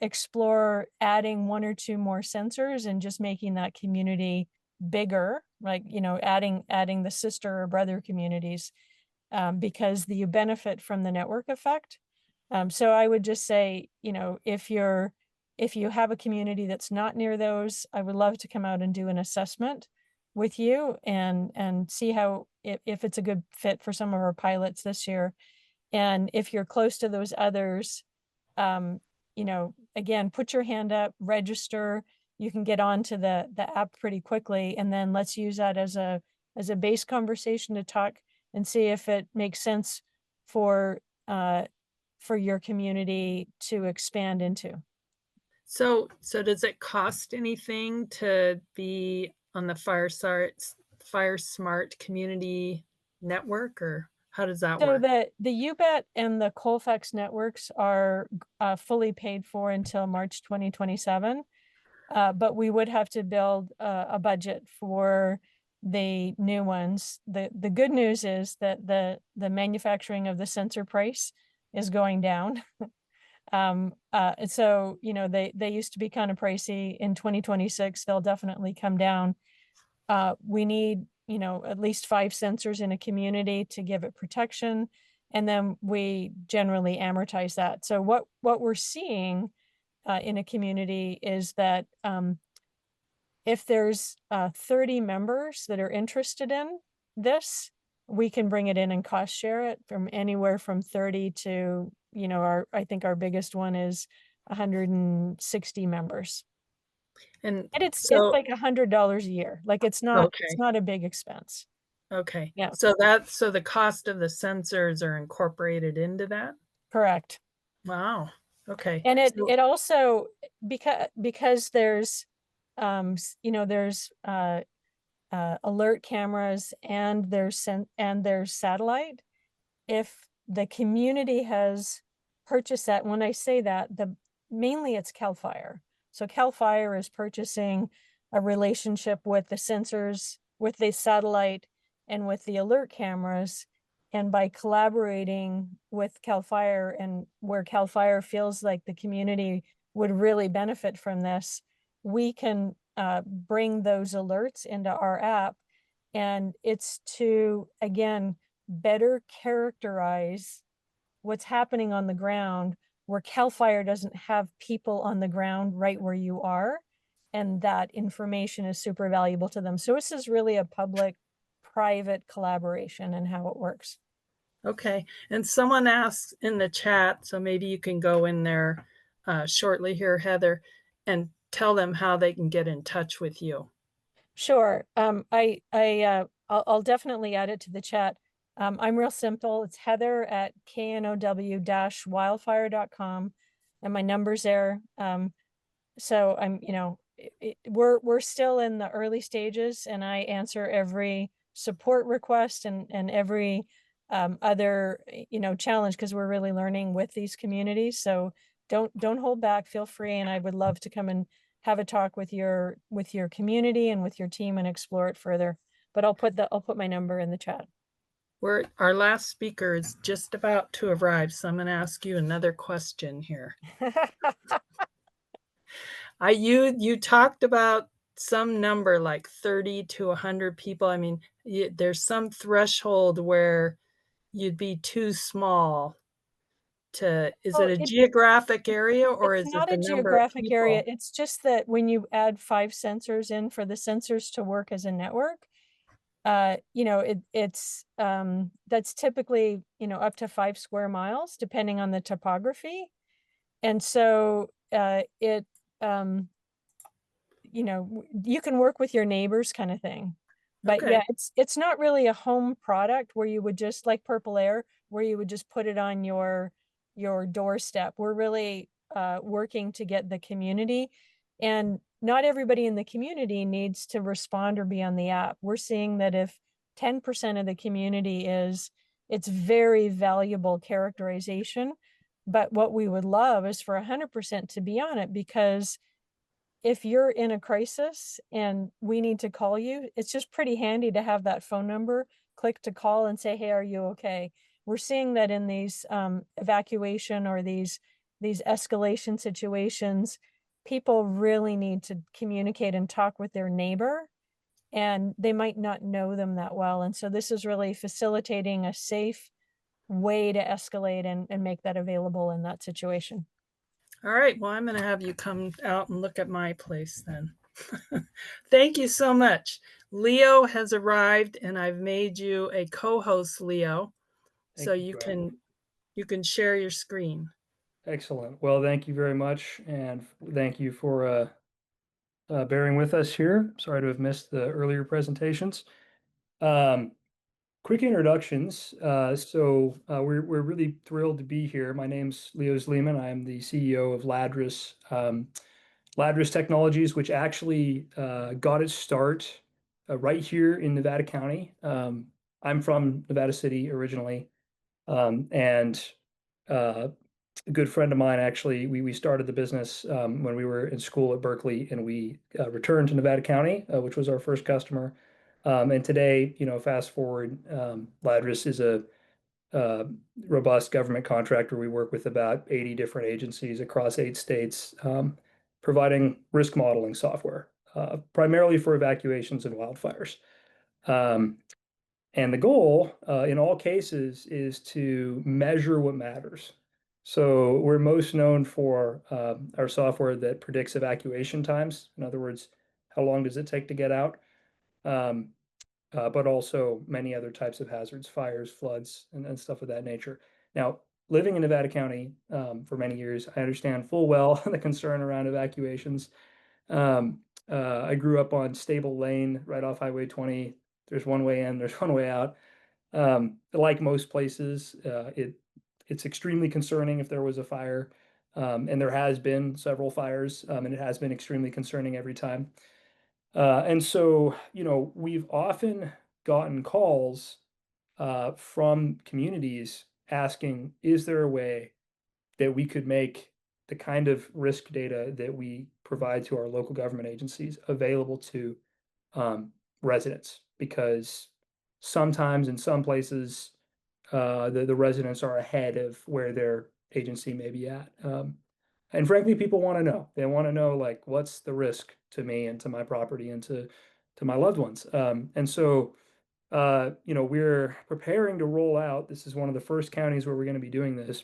explore adding one or two more sensors and just making that community bigger, like, adding the sister or brother communities, because you benefit from the network effect. So I would just say, if you have a community that's not near those, I would love to come out and do an assessment with you and see how, if it's a good fit for some of our pilots this year. And if you're close to those others, again, put your hand up, register. You can get onto the app pretty quickly, and then let's use that as a base conversation to talk and see if it makes sense for uh, for your community to expand into. So does it cost anything to be on the FireSmart Community Network, or how does that So work? the UBET and the Colfax networks are fully paid for until March 2027. But we would have to build a budget for the new ones. The good news is that the manufacturing of the sensor price is going down. And so, they used to be kind of pricey. In 2026, they'll definitely come down. We need, at least 5 sensors in a community to give it protection. And then we generally amortize that. So what we're seeing in a community is that if there's 30 members that are interested in this, we can bring it in and cost share it from anywhere from 30 to, I think our biggest one is 160 members. And And it's so like $100 a year. Like, it's okay, not a big expense. okay. Yeah, So the cost of the sensors are incorporated into that? correct. Wow. Okay. And So it also, because there's there's alert cameras, and there's satellite. If the community has purchased that, when I say that, mainly it's CAL FIRE. So CAL FIRE is purchasing a relationship with the sensors, with the satellite, and with the alert cameras. And by collaborating with CAL FIRE, and where CAL FIRE feels like the community would really benefit from this, we can bring those alerts into our app. And it's to, again, better characterize what's happening on the ground, where CAL FIRE doesn't have people on the ground right where you are. And that information is super valuable to them. So this is really a public-private collaboration and how it works. okay. And someone asked in the chat, so maybe you can go in there shortly here, Heather, and tell them how they can get in touch with you. Sure. I'll definitely add it to the chat. I'm real simple. It's Heather at know-wildfire.com, and my number's there. So we're still in the early stages, and I answer every support request and every other challenge, because we're really learning with these communities. So don't hold back. Feel free, and I would love to come and have a talk with your community and with your team and explore it further. But I'll put my number in the chat. Our last speaker is just about to arrive, so I'm going to ask you another question here. You talked about some number like 30 to 100 people. I mean, there's some threshold where you'd be too small. is Well, it a geographic area or it's is it not the a number of geographic area. people? It's just that when you add 5 sensors in for the sensors to work as a network, that's typically, up to 5 square miles, depending on the topography. And so, um, you can work with your neighbors kind of thing. But yeah, Okay. it's not really a home product where you would just like Purple Air, where you would just put it on your doorstep. We're really working to get the community, and not everybody in the community needs to respond or be on the app. We're seeing that if 10% of the community it's very valuable characterization. But what we would love is for 100% to be on it, because if you're in a crisis and we need to call you, it's just pretty handy to have that phone number, click to call and say, hey, are you okay? We're seeing that in these evacuation or these escalation situations, people really need to communicate and talk with their neighbor, and they might not know them that well. And so this is really facilitating a safe way to escalate and make that available in that situation. All right. Well, I'm going to have you come out and look at my place then. Thank you so much. Leo has arrived and I've made you a co-host, Leo, so Thank you, Joanne. you can share your screen. Excellent. Well, thank you very much, and thank you for bearing with us here. Sorry to have missed the earlier presentations. Quick introductions. We're really thrilled to be here. My name's Leo Zleeman. I'm the CEO of Ladris. Ladris Technologies, which actually got its start right here in Nevada County. I'm from Nevada City originally, and a good friend of mine, actually, we started the business when we were in school at Berkeley, and we returned to Nevada County, which was our first customer. And today, fast forward, Ladris is a robust government contractor. We work with about 80 different agencies across 8 states, providing risk modeling software, primarily for evacuations and wildfires. And the goal, in all cases, is to measure what matters. So we're most known for our software that predicts evacuation times. In other words, how long does it take to get out? But also many other types of hazards, fires, floods, and stuff of that nature. Now, living in Nevada County for many years, I understand full well the concern around evacuations. I grew up on Stable Lane right off Highway 20. There's one way in, there's one way out. Like most places, it's extremely concerning if there was a fire, and there has been several fires, and it has been extremely concerning every time. And so, we've often gotten calls from communities asking, is there a way that we could make the kind of risk data that we provide to our local government agencies available to residents? Because sometimes in some places, the residents are ahead of where their agency may be at. And frankly, people want to know. They want to know, like, what's the risk to me and to my property and to my loved ones. And so, we're preparing to roll out. This is one of the first counties where we're going to be doing this,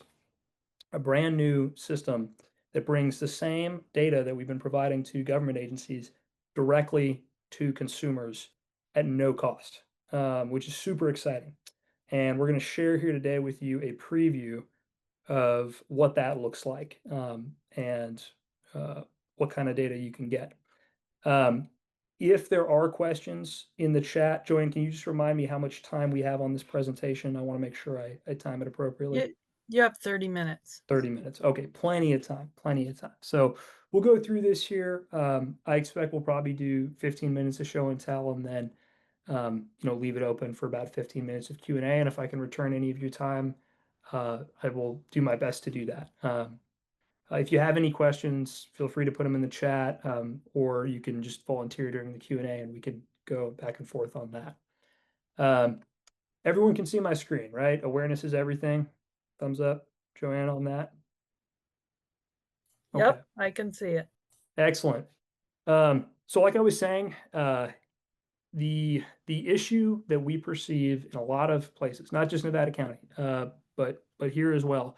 a brand new system that brings the same data that we've been providing to government agencies directly to consumers at no cost, which is super exciting. And we're going to share here today with you a preview of what that looks like, and what kind of data you can get. If there are questions in the chat, Joanne, can you just remind me how much time we have on this presentation? I want to make sure I time it appropriately. You have 30 minutes. 30 minutes. Okay, plenty of time, plenty of time. So we'll go through this here. I expect we'll probably do 15 minutes of show and tell, and then leave it open for about 15 minutes of Q&A. And if I can return any of your time, I will do my best to do that. If you have any questions, feel free to put them in the chat, or you can just volunteer during the Q&A and we can go back and forth on that. Everyone can see my screen, right? Awareness is everything. Thumbs up, Joanne, on that. Yep, Okay. I can see it. Excellent. So like I was saying, the issue that we perceive in a lot of places, not just Nevada County, but here as well,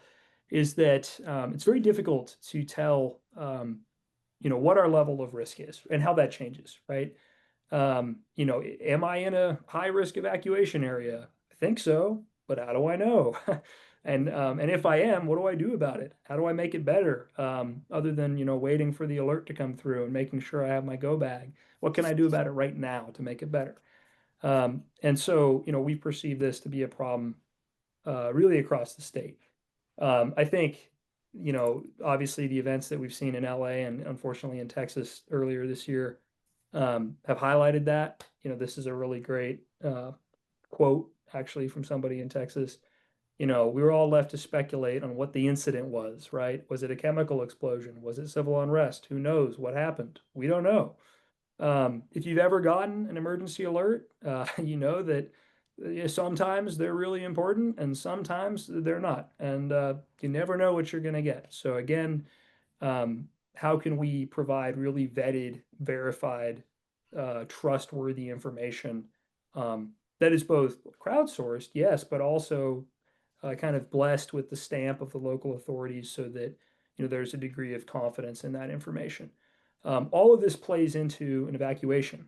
is that it's very difficult to tell, what our level of risk is and how that changes, right? Am I in a high risk evacuation area? I think so, but how do I know? And if I am, what do I do about it? How do I make it better? Other than, waiting for the alert to come through and making sure I have my go bag. What can I do about it right now to make it better? And so, we perceive this to be a problem really across the state. I think, obviously the events that we've seen in LA and unfortunately in Texas earlier this year have highlighted that. This is a really great quote actually from somebody in Texas. We were all left to speculate on what the incident was, right? Was it a chemical explosion? Was it civil unrest? Who knows what happened? We don't know. If you've ever gotten an emergency alert, you know that sometimes they're really important and sometimes they're not. And you never know what you're going to get. So again, how can we provide really vetted, verified, trustworthy information that is both crowdsourced, yes, but also kind of blessed with the stamp of the local authorities so that there's a degree of confidence in that information. All of this plays into an evacuation.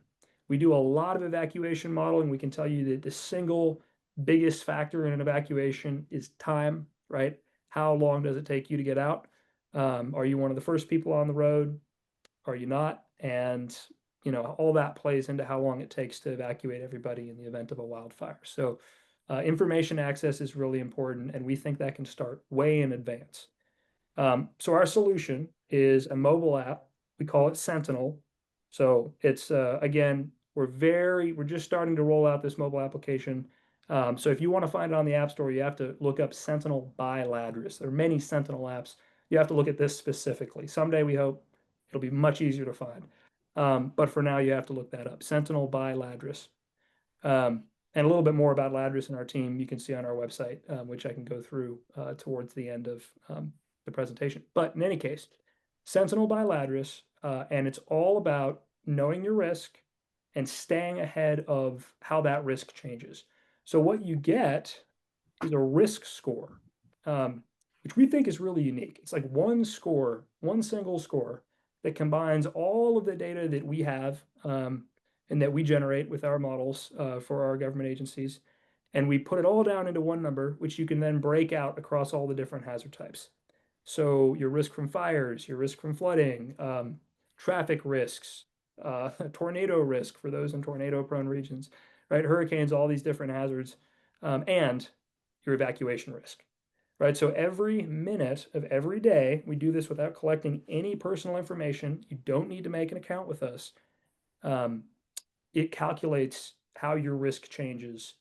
We do a lot of evacuation modeling. We can tell you that the single biggest factor in an evacuation is time, right? How long does it take you to get out? Are you one of the first people on the road? Are you not? And all that plays into how long it takes to evacuate everybody in the event of a wildfire. So information access is really important, and we think that can start way in advance. So our solution is a mobile app. We call it Sentinel. So it's again, we're just starting to roll out this mobile application. So if you want to find it on the App Store, you have to look up Sentinel by Ladris. There are many Sentinel apps. You have to look at this specifically. Someday we hope it'll be much easier to find. But for now, you have to look that up. Sentinel by Ladris. And a little bit more about Ladris and our team you can see on our website, which I can go through towards the end of the presentation. But in any case, Sentinel by Ladris, and it's all about knowing your risk and staying ahead of how that risk changes. So what you get is a risk score, which we think is really unique. It's like one score, one single score that combines all of the data that we have and that we generate with our models for our government agencies. And we put it all down into one number, which you can then break out across all the different hazard types. So your risk from fires, your risk from flooding, traffic risks, tornado risk for those in tornado-prone regions, right? Hurricanes, all these different hazards, and your evacuation risk, right? So every minute of every day, we do this without collecting any personal information. You don't need to make an account with us. It calculates how your risk changes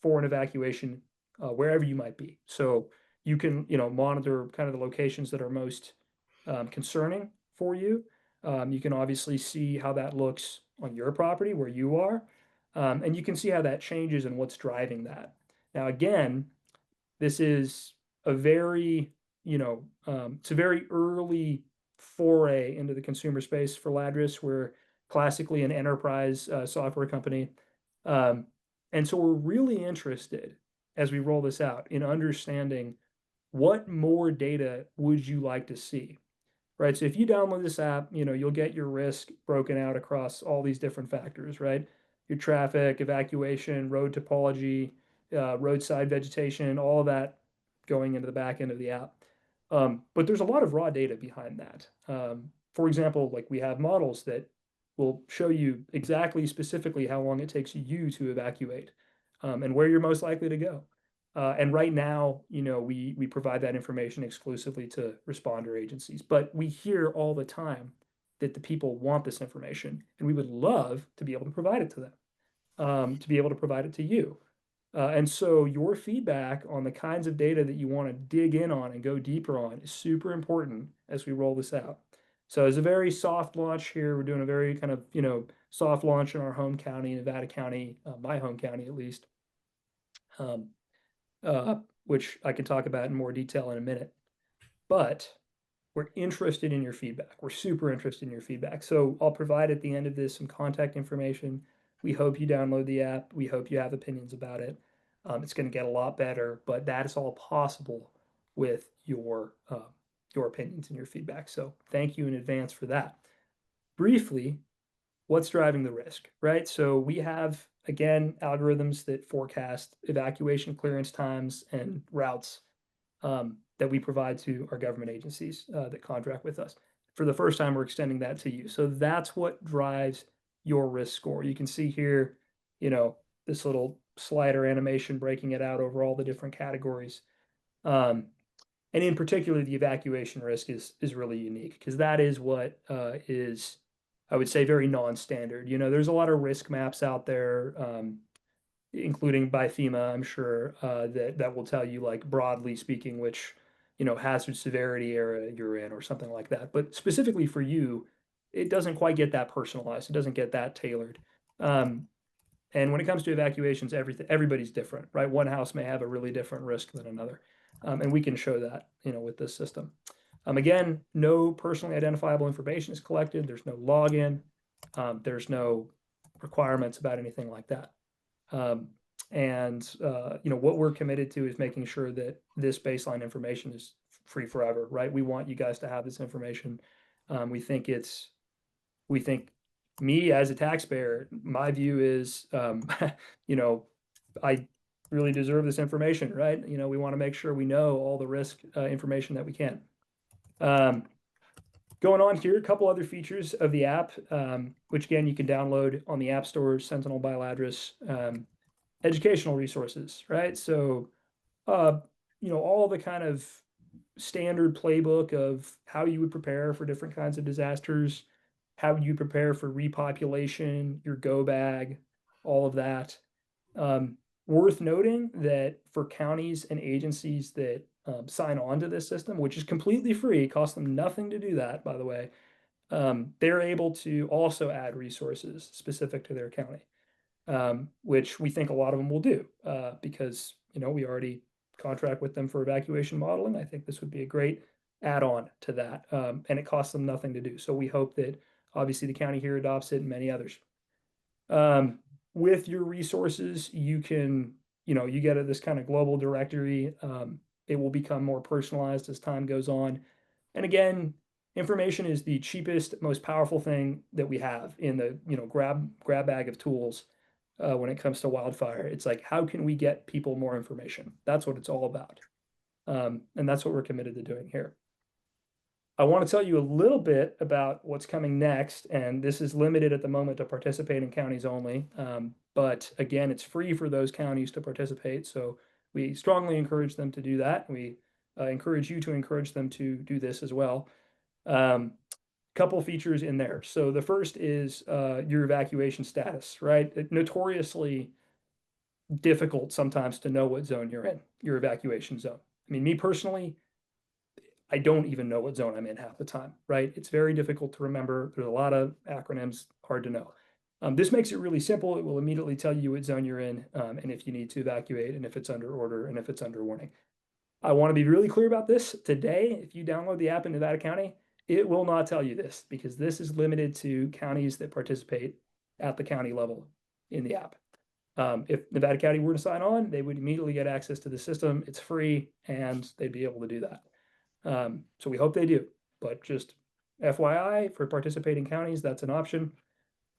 for an evacuation wherever you might be. So you can, monitor kind of the locations that are most concerning for you. You can obviously see how that looks on your property where you are, and you can see how that changes and what's driving that. Now, again, this is a very, it's a very early foray into the consumer space for Ladris. We're classically an enterprise software company. And so we're really interested as we roll this out in understanding what more data would you like to see, right? So if you download this app, you'll get your risk broken out across all these different factors, right? Your traffic, evacuation, road topology, roadside vegetation, all of that going into the back end of the app. But there's a lot of raw data behind that. For example, like we have models that will show you exactly specifically how long it takes you to evacuate and where you're most likely to go. And right now, we provide that information exclusively to responder agencies, but we hear all the time that the people want this information, and we would love to be able to provide it to them, to be able to provide it to you. And so your feedback on the kinds of data that you want to dig in on and go deeper on is super important as we roll this out. So it's a very soft launch here. We're doing a very kind of, soft launch in our home county, Nevada County, my home county at least. Which I can talk about in more detail in a minute. But we're interested in your feedback. We're super interested in your feedback. So I'll provide at the end of this some contact information. We hope you download the app. We hope you have opinions about it. It's going to get a lot better, but that is all possible with your opinions and your feedback. So thank you in advance for that. Briefly, what's driving the risk, right? So we have, again, algorithms that forecast evacuation clearance times and routes that we provide to our government agencies that contract with us. For the first time, we're extending that to you. So that's what drives your risk score. You can see here, this little slider animation breaking it out over all the different categories. And in particular, the evacuation risk is really unique because that is what is, I would say, very non-standard. There's a lot of risk maps out there, including by FEMA, I'm sure, that will tell you, like, broadly speaking, which, hazard severity area you're in or something like that. But specifically for you, it doesn't quite get that personalized. It doesn't get that tailored. And when it comes to evacuations, everybody's different, right? One house may have a really different risk than another. And we can show that, with this system. Again, no personally identifiable information is collected. There's no login. There's no requirements about anything like that. What we're committed to is making sure that this baseline information is free forever, right? We want you guys to have this information. We think me as a taxpayer, my view is, I really deserve this information, right? We want to make sure we know all the risk information that we can. Going on here, a couple other features of the app, which again, you can download on the App Store, Sentinel by Ladris, educational resources, right? So, all the kind of standard playbook of how you would prepare for different kinds of disasters, how you prepare for repopulation, your go bag, all of that. Worth noting that for counties and agencies that sign on to this system, which is completely free, costs them nothing to do that, by the way, they're able to also add resources specific to their county, which we think a lot of them will do because, we already contract with them for evacuation modeling. I think this would be a great add-on to that, and it costs them nothing to do. So we hope that obviously the county here adopts it and many others. With your resources, you can, you get this kind of global directory. It will become more personalized as time goes on. And again, information is the cheapest, most powerful thing that we have in the, grab bag of tools when it comes to wildfire. It's like, how can we get people more information? That's what it's all about. And that's what we're committed to doing here. I want to tell you a little bit about what's coming next, and this is limited at the moment to participating counties only. But again, it's free for those counties to participate. So we strongly encourage them to do that. We encourage you to encourage them to do this as well. Couple features in there. So the first is your evacuation status, right? Notoriously difficult sometimes to know what zone you're in, your evacuation zone. I mean, me personally, I don't even know what zone I'm in half the time, right? It's very difficult to remember. There's a lot of acronyms, hard to know. This makes it really simple. It will immediately tell you what zone you're in, and if you need to evacuate, and if it's under order, and if it's under warning. I want to be really clear about this. Today, if you download the app in Nevada County, it will not tell you this because this is limited to counties that participate at the county level in the app. If Nevada County were to sign on, they would immediately get access to the system. It's free, and they'd be able to do that. So we hope they do, but just FYI, for participating counties, that's an option.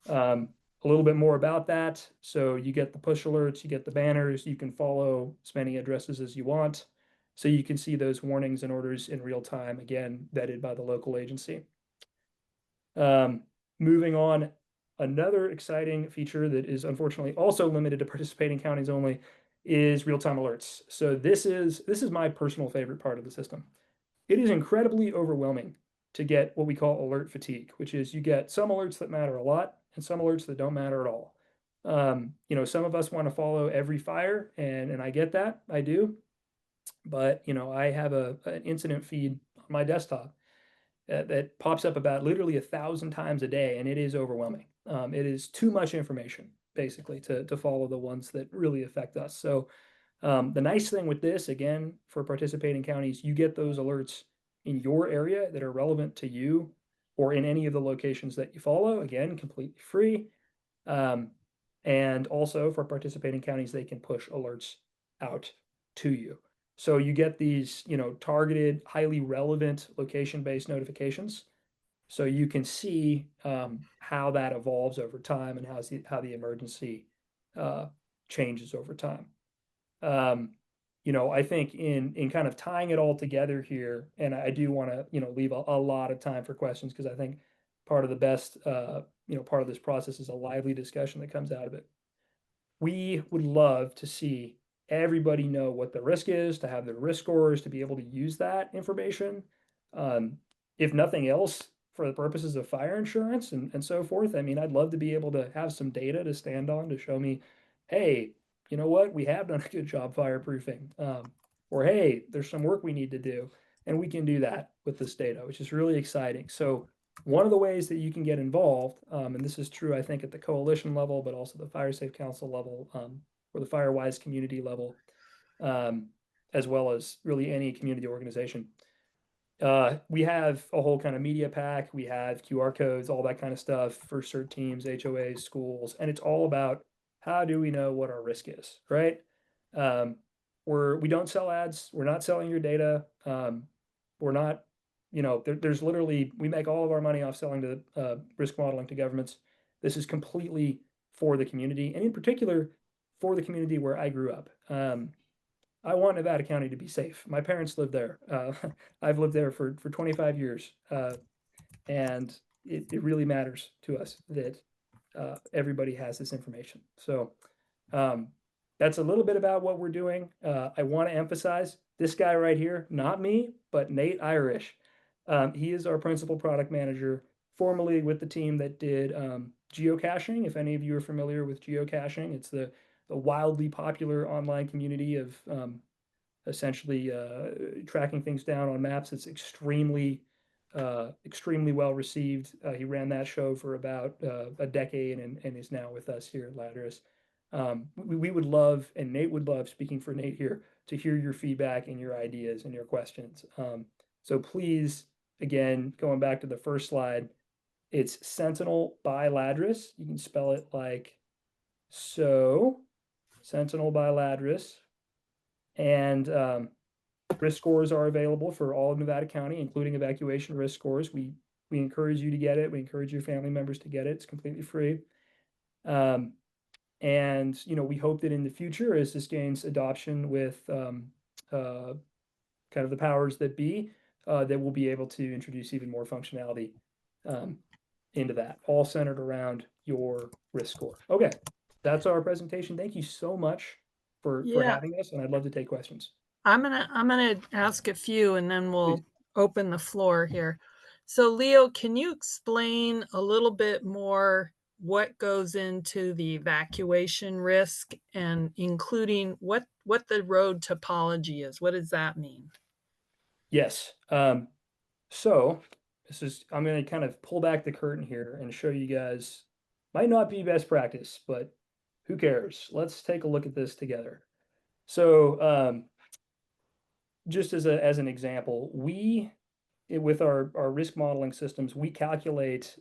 A little bit more about that. So you get the push alerts, you get the banners, you can follow as many addresses as you want. So you can see those warnings and orders in real time, again, vetted by the local agency. Moving on, another exciting feature that is unfortunately also limited to participating counties only is real-time alerts. So this is my personal favorite part of the system. It is incredibly overwhelming to get what we call alert fatigue, which is you get some alerts that matter a lot and some alerts that don't matter at all. Some of us want to follow every fire, and I get that, I do. But, I have an incident feed on my desktop that pops up about literally 1,000 times a day, and it is overwhelming. It is too much information, basically, to follow the ones that really affect us. So the nice thing with this, again, for participating counties, you get those alerts in your area that are relevant to you or in any of the locations that you follow, again, completely free. And also for participating counties, they can push alerts out to you. So you get these, targeted, highly relevant location-based notifications. So you can see how that evolves over time and how the emergency changes over time. I think in kind of tying it all together here, and I do want to, leave a lot of time for questions because I think part of the best, part of this process is a lively discussion that comes out of it. We would love to see everybody know what the risk is, to have their risk scores, to be able to use that information. If nothing else, for the purposes of fire insurance and so forth. I mean, I'd love to be able to have some data to stand on to show me, hey, you know what, we have done a good job fireproofing. Or hey, there's some work we need to do. And we can do that with this data, which is really exciting. So one of the ways that you can get involved, and this is true, I think, at the coalition level, but also the Fire Safe Council level, or the Firewise community level, as well as really any community organization. We have a whole kind of media pack. We have QR codes, all that kind of stuff for CERT teams, HOAs, schools, and it's all about how do we know what our risk is, right? We don't sell ads. We're not selling your data. We're not, there's literally, we make all of our money off selling to risk modeling to governments. This is completely for the community, and in particular for the community where I grew up. I want Nevada County to be safe. My parents lived there. I've lived there for 25 years. And it really matters to us that everybody has this information. So that's a little bit about what we're doing. I want to emphasize this guy right here, not me, but Nate Irish. He is our principal product manager, formerly with the team that did geocaching. If any of you are familiar with geocaching, it's the wildly popular online community of essentially tracking things down on maps. It's extremely well received. He ran that show for about a decade and is now with us here at Ladris. We would love, and Nate would love, speaking for Nate here, to hear your feedback and your ideas and your questions. So please, again, going back to the first slide, it's Sentinel by Ladris. You can spell it like so, Sentinel by Ladris. And risk scores are available for all of Nevada County, including evacuation risk scores. We encourage you to get it. We encourage your family members to get it. It's completely free. And we hope that in the future, as this gains adoption with kind of the powers that be, that we'll be able to introduce even more functionality into that, all centered around your risk score. Okay, that's our presentation. Thank you so much for having us, and I'd love to take questions. I'm gonna ask a few, and then we'll Please. open the floor here. So Leo, can you explain a little bit more what goes into the evacuation risk, and including what the road topology is? What does that mean? Yes. So I'm going to kind of pull back the curtain here and show you guys, might not be best practice, but who cares? Let's take a look at this together. So just as an example, with our risk modeling systems, we calculate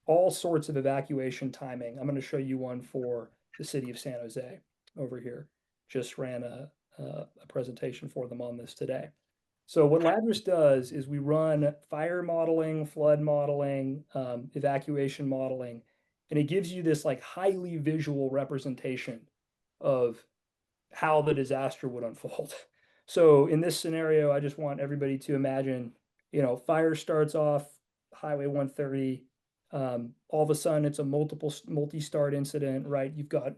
all sorts of evacuation timing. I'm going to show you one for the city of San Jose over here. Just ran a presentation for them on this today. So what Ladris does is we run fire modeling, flood modeling, evacuation modeling, and it gives you this like highly visual representation of how the disaster would unfold. So in this scenario, I just want everybody to imagine, fire starts off Highway 130. All of a sudden, it's a multi-start incident, right? You've got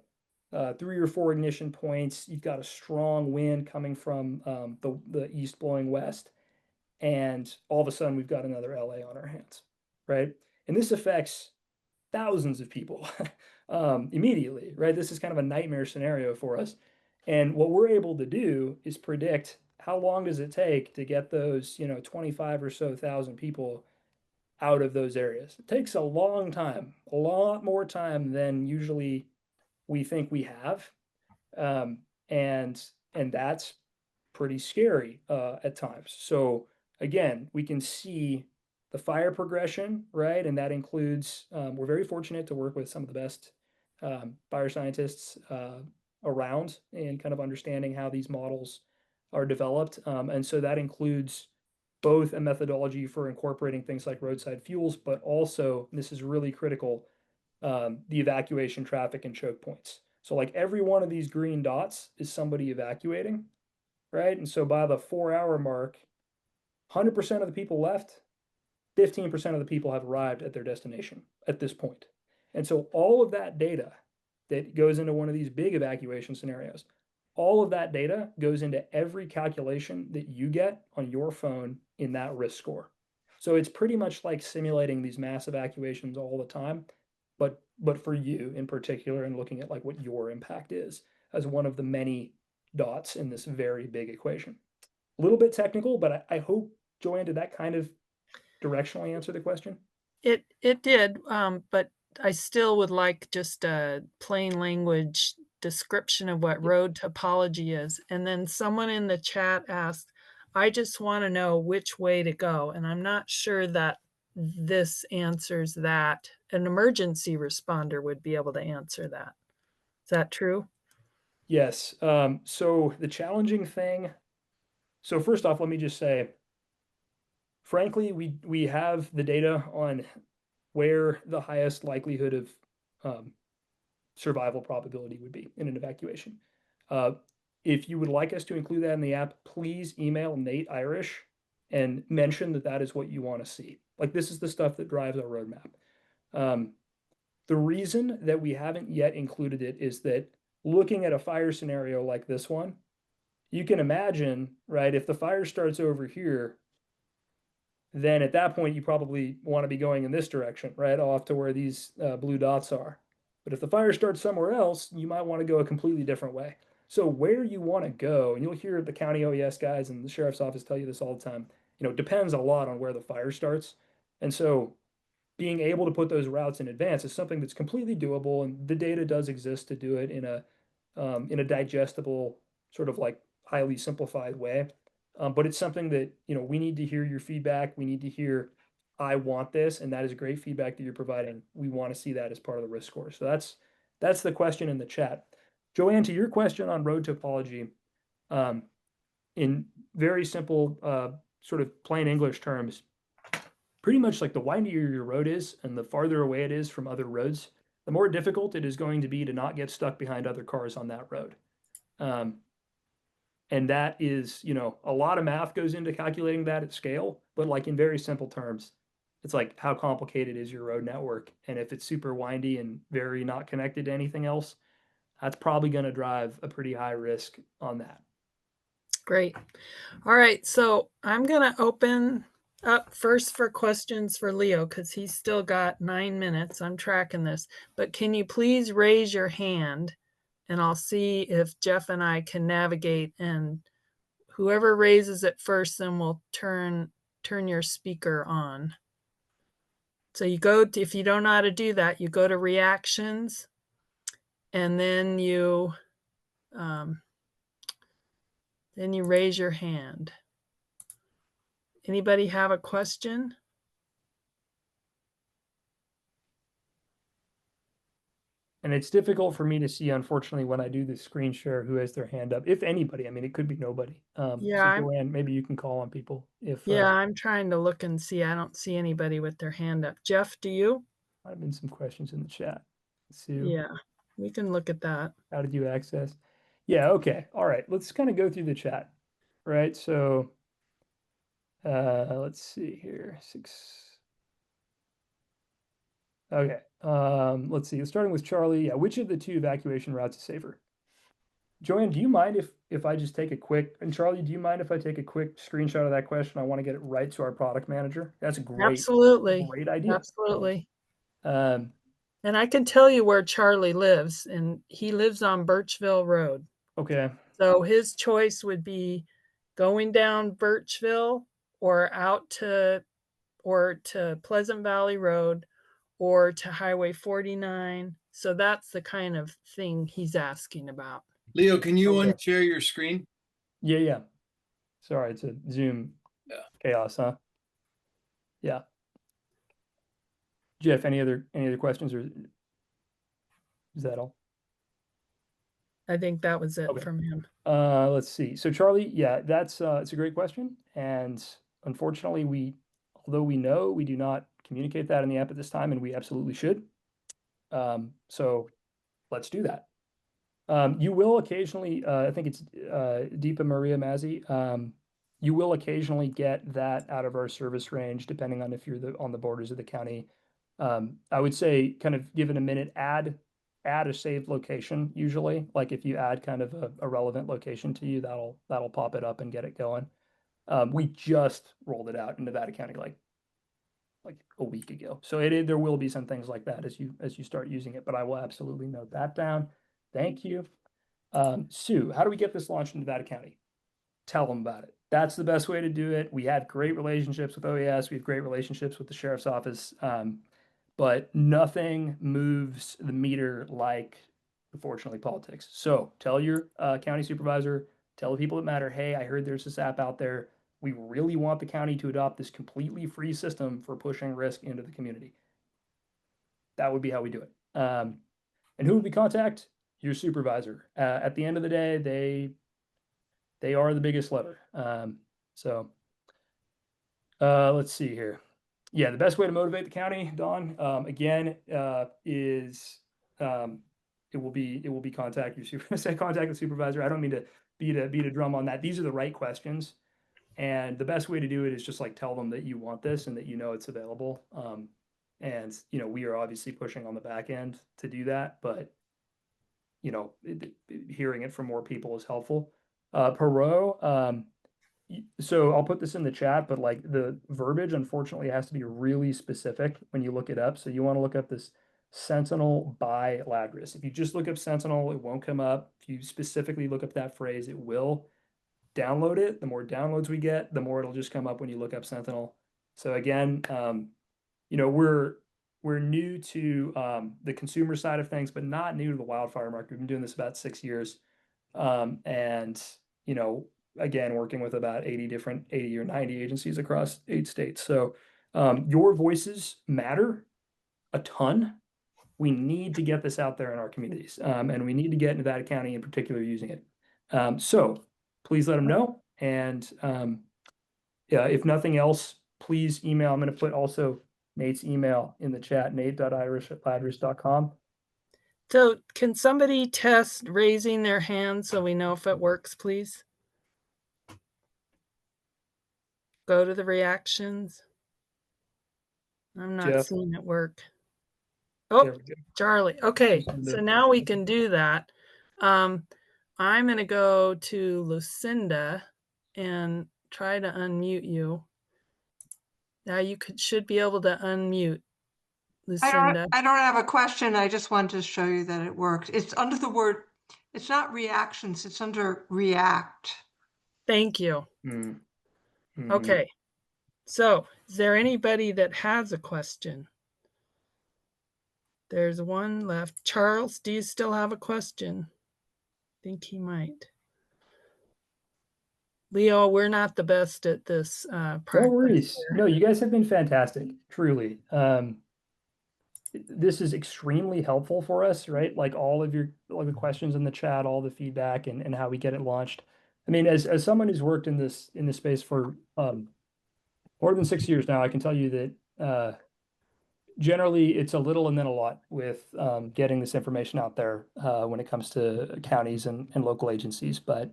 3 or 4 ignition points. You've got a strong wind coming from the east blowing west. And all of a sudden, we've got another LA on our hands, right? And this affects thousands of people immediately, right? This is kind of a nightmare scenario for us. And what we're able to do is predict how long does it take to get those, 25 or so thousand people out of those areas. It takes a long time, a lot more time than usually we think we have. And that's pretty scary at times. So again, we can see the fire progression, right? And that includes, we're very fortunate to work with some of the best fire scientists around and kind of understanding how these models are developed. And so that includes both a methodology for incorporating things like roadside fuels, but also, and this is really critical, the evacuation traffic and choke points. So like every one of these green dots is somebody evacuating, right? And so by the 4-hour mark, 100% of the people left, 15% of the people have arrived at their destination at this point. And so all of that data that goes into one of these big evacuation scenarios, all of that data goes into every calculation that you get on your phone in that risk score. So it's pretty much like simulating these mass evacuations all the time, but for you in particular, and looking at like what your impact is as one of the many dots in this very big equation. A little bit technical, but I hope, Joanne, did that kind of directionally answer the question? It did, but I still would like just a plain language description of what road topology is. And then someone in the chat asked, I just want to know which way to go. And I'm not sure that this answers that. An emergency responder would be able to answer that. Is that true? Yes. So the challenging thing. So first off, let me just say, frankly, we have the data on where the highest likelihood of survival probability would be in an evacuation. If you would like us to include that in the app, please email Nate Irish and mention that that is what you want to see. Like this is the stuff that drives our roadmap. The reason that we haven't yet included it is that looking at a fire scenario like this one, you can imagine, right, if the fire starts over here, then at that point you probably want to be going in this direction, right, off to where these blue dots are. But if the fire starts somewhere else, you might want to go a completely different way. So where you want to go, and you'll hear the county OES guys and the sheriff's office tell you this all the time, depends a lot on where the fire starts. And so being able to put those routes in advance is something that's completely doable, and the data does exist to do it in a digestible, sort of like highly simplified way. But it's something that we need to hear your feedback. We need to hear, I want this, and that is great feedback that you're providing. We want to see that as part of the risk score. So that's the question in the chat. Joanne, to your question on road topology, in very simple, sort of plain English terms, pretty much like the windier your road is and the farther away it is from other roads, the more difficult it is going to be to not get stuck behind other cars on that road. And that is, a lot of math goes into calculating that at scale, but like in very simple terms, it's like how complicated is your road network? And if it's super windy and very not connected to anything else, that's probably going to drive a pretty high risk on that. Great. All right. So I'm going to open up first for questions for Leo because he's still got 9 minutes. I'm tracking this. But can you please raise your hand and I'll see if Jeff and I can navigate, and whoever raises it first, then we'll turn your speaker on. So you go to, if you don't know how to do that, you go to reactions and then you raise your hand. Anybody have a question? And it's difficult for me to see, unfortunately, when I do the screen share, who has their hand up. If anybody, I mean, it could be nobody. Yeah, so Joanne, maybe you can call on people. I'm trying to look and see. I don't see anybody with their hand up. Jeff, do you? Might have been some questions in the chat. Sue, Yeah, we can look at that. how did you access? Yeah, okay. All right. Let's kind of go through the chat. Right. So let's see here. 6. Okay. Let's see. Starting with Charlie. Yeah, which of the two evacuation routes is safer? Joanne, do you mind if I just take a quick, and Charlie, do you mind if I take a quick screenshot of that question? I want to get it right to our product manager. That's a great idea. Absolutely. Um, And I can tell you where Charlie lives, and he lives on Birchville Road. okay. So his choice would be going down Birchville or out to Pleasant Valley Road or to Highway 49. So that's the kind of thing he's asking about. Leo, can you unshare your screen? Yeah. Sorry, it's a Zoom chaos, huh? Yeah. Jeff, any other questions, or is that all? I think that was it Okay. from him. Let's see. So Charlie, yeah, that's it's a great question. And unfortunately, although we know, we do not communicate that in the app at this time, and we absolutely should. So let's do that. You will occasionally, I think it's Deepa Maria Mazzi. You will occasionally get that out of our service range, depending on if you're on the borders of the county. I would say, kind of given a minute, add a saved location. Usually, like if you add kind of a relevant location to you, that'll pop it up and get it going. We just rolled it out in Nevada County like a week ago, so there will be some things like that as you start using it. But I will absolutely note that down. Thank you. Sue, how do we get this launched in Nevada County? Tell them about it. That's the best way to do it. We have great relationships with OAS. We have great relationships with the sheriff's office. But nothing moves the meter like, unfortunately, politics. So tell your county supervisor, tell the people that matter, hey, I heard there's this app out there. We really want the county to adopt this completely free system for pushing risk into the community. That would be how we do it. And who would we contact? Your supervisor. At the end of the day, they are the biggest lever. So let's see here. Yeah, the best way to motivate the county, Don, again, is it will be contact contact the supervisor. I don't mean to beat a drum on that. These are the right questions, and the best way to do it is just like tell them that you want this and that you know it's available. And we are obviously pushing on the back end to do that, but hearing it from more people is helpful. Perot, so I'll put this in the chat, but like the verbiage, unfortunately, has to be really specific when you look it up. So you want to look up this Sentinel by Ladris. If you just look up Sentinel, it won't come up. If you specifically look up that phrase, it will. Download it. The more downloads we get, the more it'll just come up when you look up Sentinel. So again, we're new to the consumer side of things, but not new to the wildfire market. We've been doing this about 6 years. And, again, working with about 80 or 90 agencies across 8 states. So your voices matter a ton. We need to get this out there in our communities. And we need to get Nevada County in particular using it. So please let them know. And if nothing else, please email. I'm going to put also Nate's email in the chat, nate.irish@ladris.com. So can somebody test raising their hand so we know if it works, please? Go to the reactions. I'm not Jeff. seeing it work. Oh, Charlie. Okay, so now we can do that. I'm going to go to Lucinda and try to unmute you. Now you should be able to unmute, Lucinda. I don't have a question. I just wanted to show you that it worked. It's under the word, it's not reactions, it's under react. Thank you. Mm-hmm. Okay. So is there anybody that has a question? There's one left. Charles, do you still have a question? I think he might. Leo, we're not the best at this No worries. No, you guys have been fantastic, truly. This is extremely helpful for us, right? Like all the questions in the chat, all the feedback, and how we get it launched. I mean, as someone who's worked in this space for more than 6 years now, I can tell you that generally it's a little and then a lot with getting this information out there when it comes to counties and local agencies. But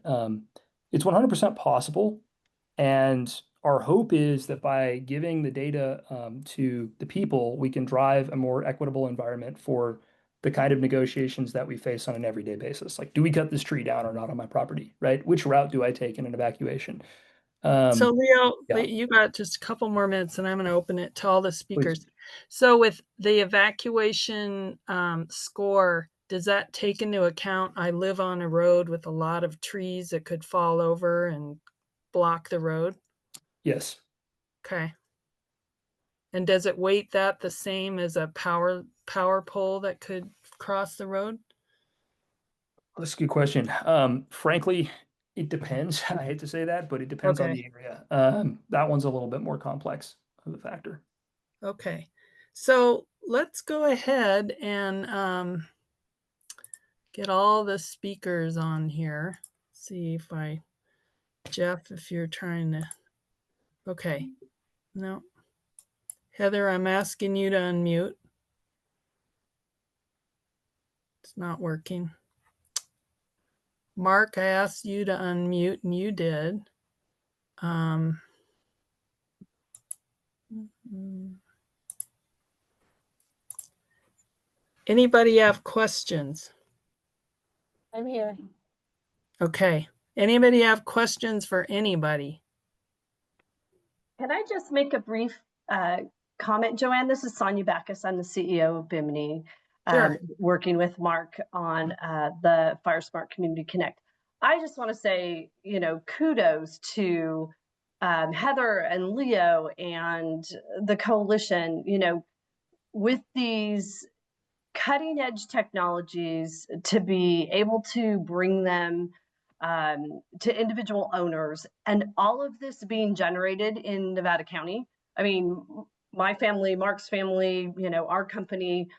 it's 100% possible. And our hope is that by giving the data to the people, we can drive a more equitable environment for the kind of negotiations that we face on an everyday basis. Like, do we cut this tree down or not on my property, right? Which route do I take in an evacuation? So Leo, yeah. you got just a couple more minutes and I'm going to open it to all the speakers. Please. So with the evacuation score, does that take into account I live on a road with a lot of trees that could fall over and block the road? Yes. Okay. And does it weight that the same as a power pole that could cross the road? That's a good question. Frankly, it depends. I hate to say that, but it depends on the area. That one's a little bit more complex of a factor. Okay. So let's go ahead and get all the speakers on here. See if Jeff, if you're trying to, okay. No. Heather, I'm asking you to unmute. It's not working. Mark, I asked you to unmute and you did. Anybody have questions? I'm here. Okay. Anybody have questions for anybody? Can I just make a brief comment, Joanne? This is Sonia Backus. I'm the CEO of Bimini, Sure. working with Mark on the FireSmart Community Connect. I just want to say, kudos to Heather and Leo and the coalition, with these cutting edge technologies to be able to bring them to individual owners, and all of this being generated in Nevada County. I mean, my family, Mark's family, our company,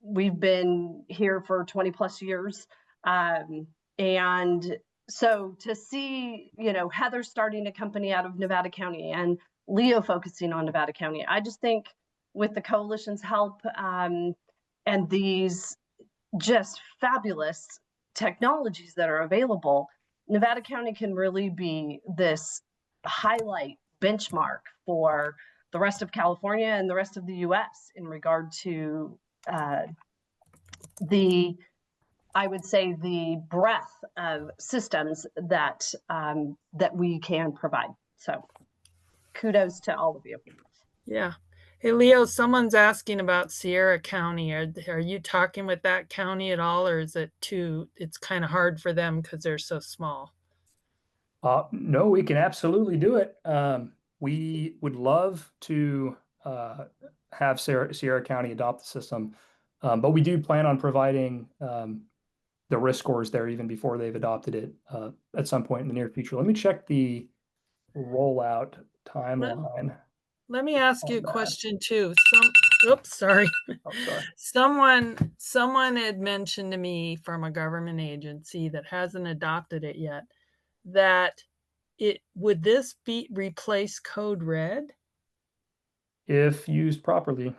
we've been here for 20 plus years. And so to see, Heather starting a company out of Nevada County and Leo focusing on Nevada County, I just think with the coalition's help and these just fabulous technologies that are available, Nevada County can really be this highlight benchmark for the rest of California and the rest of the US in regard to I would say the breadth of systems that that we can provide. So kudos to all of you. Yeah. Hey, Leo, someone's asking about Sierra County. Are you talking with that county at all, or is it it's kind of hard for them because they're so small? No, we can absolutely do it. We would love to have Sierra County adopt the system, but we do plan on providing the risk scores there even before they've adopted it at some point in the near future. Let me check the rollout timeline. Let me ask you a on that. question too. Oops, sorry. Oh, sorry. Someone had mentioned to me from a government agency that hasn't adopted it yet that would this replace Code Red? If used properly.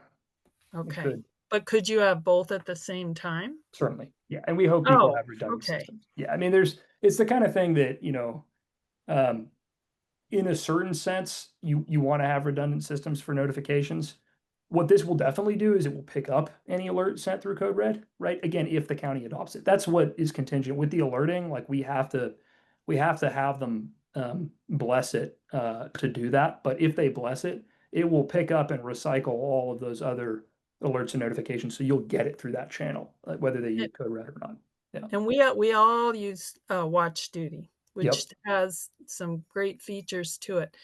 Okay. Could. But could you have both at the same time? Certainly. Yeah. And we hope people Oh, have redundant okay. systems. Yeah. I mean, it's the kind of thing that, in a certain sense, you want to have redundant systems for notifications. What this will definitely do is it will pick up any alert sent through Code Red, right? Again, if the county adopts it. That's what is contingent with the alerting. Like we have to have them bless it to do that. But if they bless it, it will pick up and recycle all of those other alerts and notifications. So you'll get it through that channel, whether they use Code Red or not. Yeah. And we all use Watch Duty, which has some great features to it.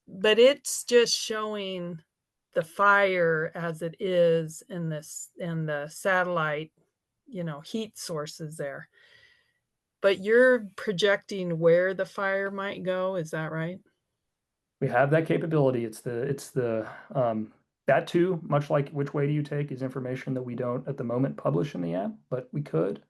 But it's just showing the fire as it is in the satellite, heat sources there. But you're projecting where the fire might go, is that right? We have that capability. It's the that too, much like which way do you take, is information that we don't at the moment publish in the app, but we could.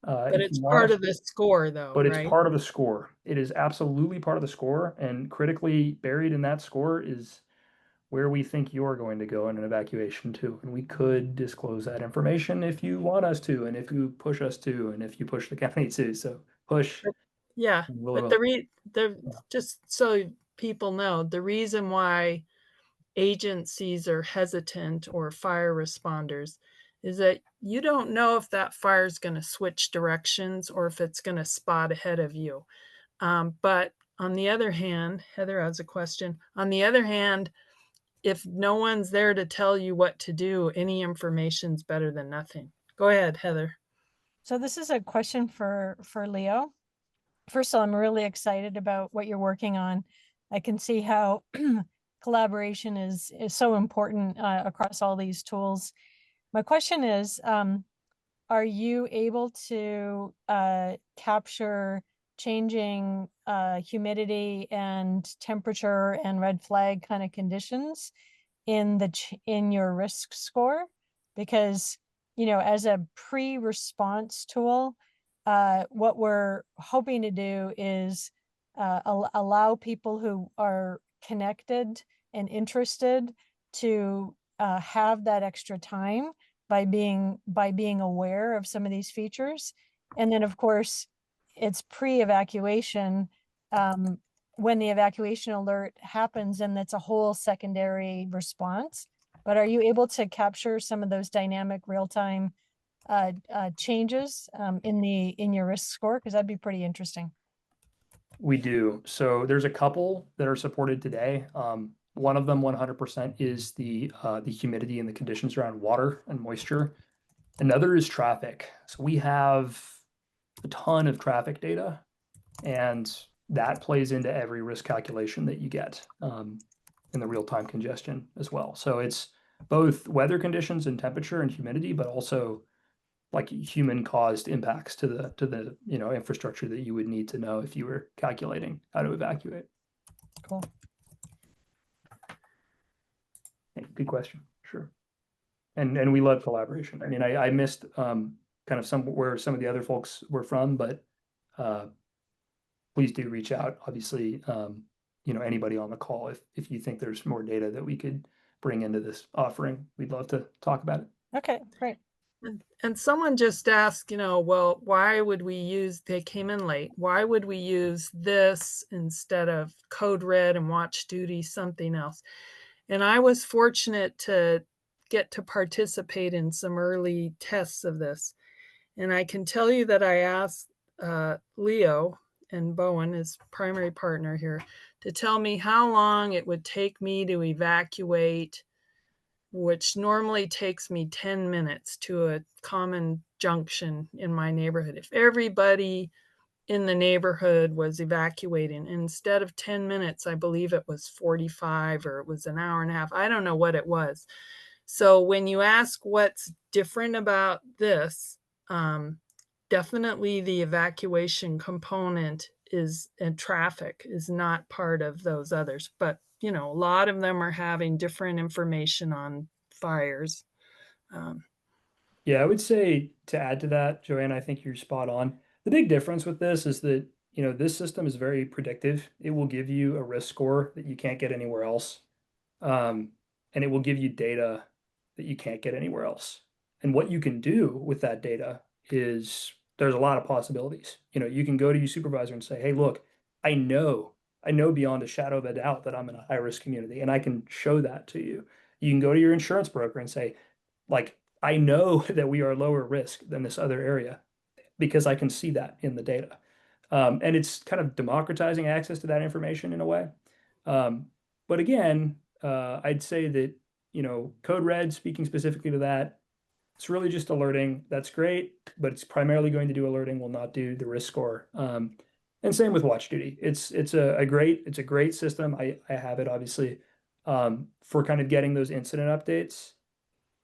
But it's part of the score though, but right? It's part of the score. It is absolutely part of the score, and critically buried in that score is where we think you're going to go in an evacuation too. And we could disclose that information if you want us to, and if you push us to, and if you push the county to. So push. Yeah, but just so people know, the reason why agencies are hesitant or fire responders is that you don't know if that fire is going to switch directions or if it's going to spot ahead of you. But on the other hand, Heather has a question. On the other hand, if no one's there to tell you what to do, any information's better than nothing. Go ahead, Heather. So this is a question for Leo. First of all, I'm really excited about what you're working on. I can see how collaboration is so important across all these tools. My question is, are you able to capture changing humidity and temperature and red flag kind of conditions in your risk score? Because as a pre-response tool, what we're hoping to do is allow people who are connected and interested to have that extra time by being aware of some of these features. And then, of course, it's pre-evacuation. When the evacuation alert happens, and that's a whole secondary response. But are you able to capture some of those dynamic real-time changes in your risk score? Because that'd be pretty interesting. We do. So there's a couple that are supported today. One of them 100% is the humidity and the conditions around water and moisture. Another is traffic. So we have a ton of traffic data, and that plays into every risk calculation that you get in the real-time congestion as well. So it's both weather conditions and temperature and humidity, but also like human caused impacts to the infrastructure that you would need to know if you were calculating how to evacuate. Cool. Good question. Sure. And we love collaboration. I mean, I missed kind of where some of the other folks were from, but please do reach out. Obviously, anybody on the call, if you think there's more data that we could bring into this offering, we'd love to talk about it. Okay, great. And someone just asked, well, why would we use, they came in late, why would we use this instead of Code Red and Watch Duty, something else? And I was fortunate to get to participate in some early tests of this. And I can tell you that I asked Leo and Bowen, his primary partner here, to tell me how long it would take me to evacuate, which normally takes me 10 minutes to a common junction in my neighborhood. If everybody in the neighborhood was evacuating, instead of 10 minutes, I believe it was 45 or it was an hour and a half. I don't know what it was. So when you ask what's different about this, definitely the evacuation component and traffic is not part of those others. But a lot of them are having different information on fires. Yeah, I would say to add to that, Joanne, I think you're spot on. The big difference with this is that, this system is very predictive. It will give you a risk score that you can't get anywhere else. And it will give you data that you can't get anywhere else. And what you can do with that data is there's a lot of possibilities. You can go to your supervisor and say, hey, look, I know beyond a shadow of a doubt that I'm in a high risk community, and I can show that to you. You can go to your insurance broker and say, like, I know that we are lower risk than this other area because I can see that in the data. And it's kind of democratizing access to that information in a way. But again, I'd say that, Code Red, speaking specifically to that, it's really just alerting. That's great, but it's primarily going to do alerting, will not do the risk score. And same with Watch Duty. It's a great system. I have it obviously for kind of getting those incident updates.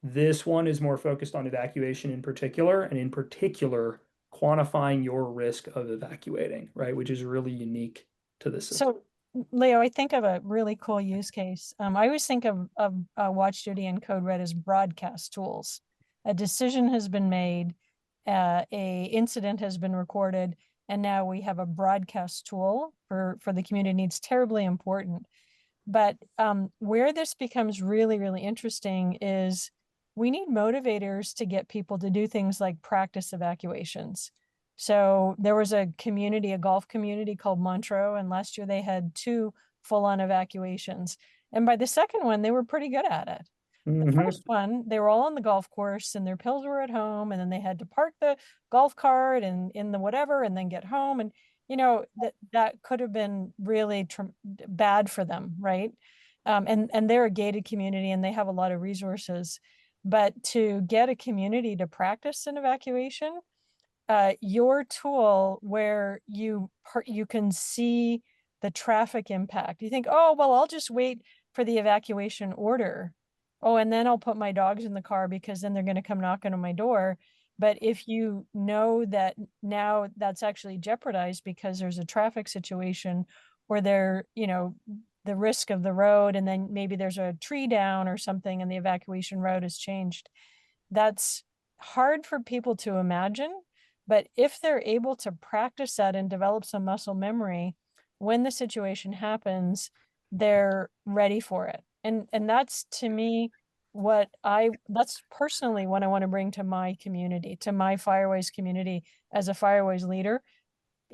This one is more focused on evacuation in particular, and in particular, quantifying your risk of evacuating, right? Which is really unique to this system. So, Leo, I think of a really cool use case. I always think of Watch Duty and Code Red as broadcast tools. A decision has been made, a incident has been recorded, and now we have a broadcast tool for the community. It's terribly important. But where this becomes really, really interesting is we need motivators to get people to do things like practice evacuations. So there was a golf community called Montreux, and last year they had 2 full-on evacuations. And by the second one, they were pretty good at it. The first one, they were all on the golf course and their pills were at home, and then they had to park the golf cart and in the whatever, and then get home. And that could have been really bad for them, right? And they're a gated community and they have a lot of resources. But to get a community to practice an evacuation, your tool where you can see the traffic impact, you think, oh, well, I'll just wait for the evacuation order. Oh, and then I'll put my dogs in the car because then they're going to come knocking on my door. But if you know that now that's actually jeopardized because there's a traffic situation or the risk of the road, and then maybe there's a tree down or something and the evacuation route has changed, that's hard for people to imagine, but if they're able to practice that and develop some muscle memory, when the situation happens, they're ready for it. And that's, to me, that's personally what I want to bring to my community, to my Firewise community as a Firewise leader,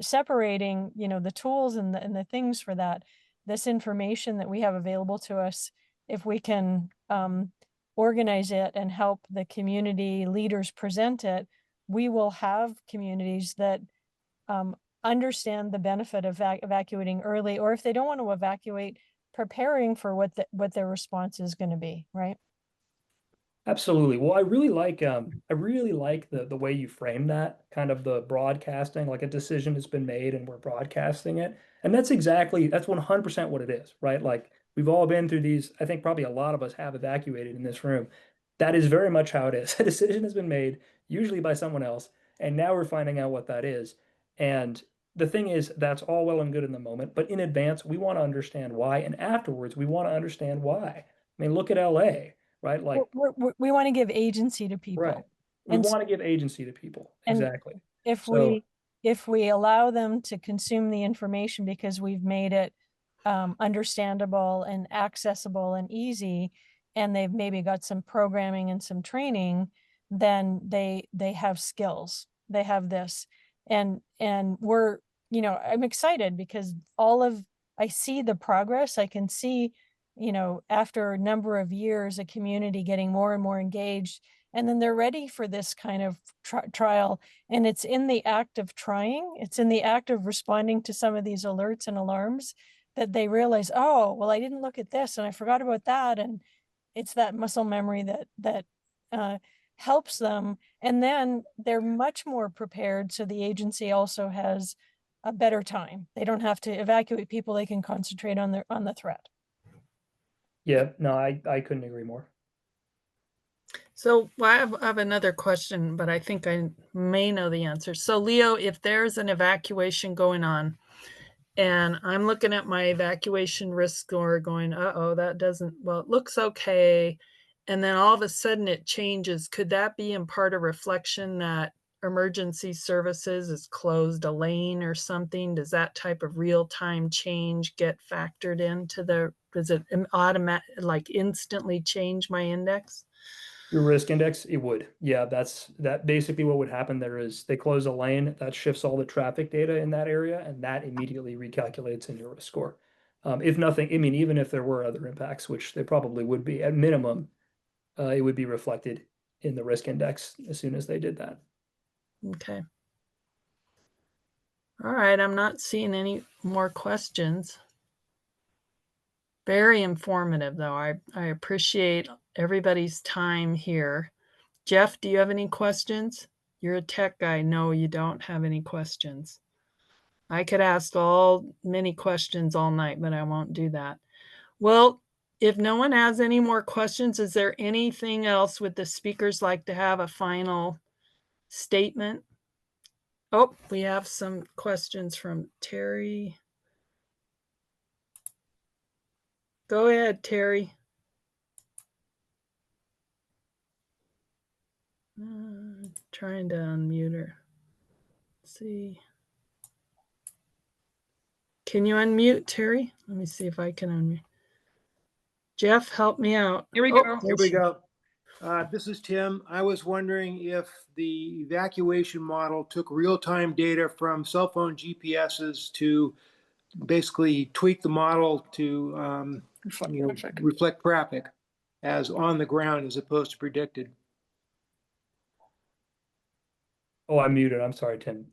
separating, the tools and the things for that, this information that we have available to us, if we can organize it and help the community leaders present it, we will have communities that understand the benefit of evacuating early, or if they don't want to evacuate, preparing for what their response is going to be, right? Absolutely. Well, I really like the way you frame that, kind of the broadcasting, like a decision has been made and we're broadcasting it. And that's 100% what it is, right? Like we've all been through these. I think probably a lot of us have evacuated in this room. That is very much how it is. A decision has been made, usually by someone else, and now we're finding out what that is. And the thing is, that's all well and good in the moment, but in advance, we want to understand why, and afterwards, we want to understand why. I mean, look at LA. Right? Like, we want to give agency to people. right. We want to give agency to people. Exactly. If we allow them to consume the information because we've made it understandable and accessible and easy, and they've maybe got some programming and some training, then they have skills. They have this. And we're, I'm excited because I see the progress. I can see, after a number of years, a community getting more and more engaged, and then they're ready for this kind of trial. And it's in the act of trying, it's in the act of responding to some of these alerts and alarms that they realize, oh, well, I didn't look at this and I forgot about that. And it's that muscle memory that helps them. And then they're much more prepared. So the agency also has a better time. They don't have to evacuate people. They can concentrate on the threat. Yeah, no, I couldn't agree more. So I have another question, but I think I may know the answer. So Leo, if there's an evacuation going on and I'm looking at my evacuation risk score going, it looks okay. And then all of a sudden it changes. Could that be in part a reflection that emergency services is closed a lane or something? Does that type of real-time change get factored into does it like instantly change my index? Your risk index, it would. Yeah, that basically what would happen there is they close a lane, that shifts all the traffic data in that area, and that immediately recalculates in your risk score. If nothing, I mean, even if there were other impacts, which they probably would be, at minimum, it would be reflected in the risk index as soon as they did that. Okay. All right, I'm not seeing any more questions. Very informative, though. I appreciate everybody's time here. Jeff, do you have any questions? You're a tech guy. No, you don't have any questions. I could ask many questions all night, but I won't do that. Well, if no one has any more questions, is there anything else would the speakers like to have a final statement? Oh, we have some questions from Terry. Go ahead, Terry. Trying to unmute her. Let's see. Can you unmute, Terry? Let me see if I can unmute. Jeff, help me out. Here we go. Here we go. This is Tim. I was wondering if the evacuation model took real-time data from cell phone GPSs to basically tweak the model to reflect traffic as on the ground as opposed to predicted. Oh, I'm muted. I'm sorry, Tim.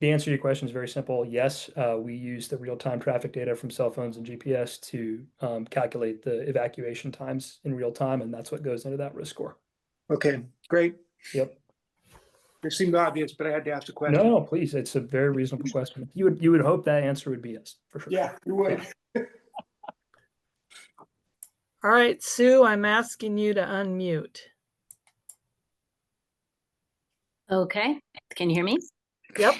The answer to your question is very simple. Yes, we use the real-time traffic data from cell phones and GPS to calculate the evacuation times in real time, and that's what goes into that risk score. Okay, great. Yep. It seemed obvious, but I had to ask the question. No, please. It's a very reasonable question. You would hope that answer would be yes, for sure. Yeah, you would. All right, Sue, I'm asking you to unmute. Okay, can you hear me? Yep.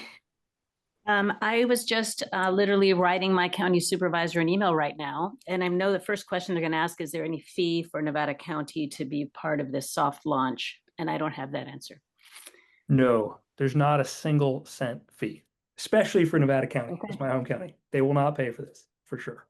I was just literally writing my county supervisor an email right now, and I know the first question they're going to ask is there any fee for Nevada County to be part of this soft launch? and I don't have that answer. No, there's not a single cent fee, especially for Nevada County. Okay. It's my home county. They will not pay for this for sure.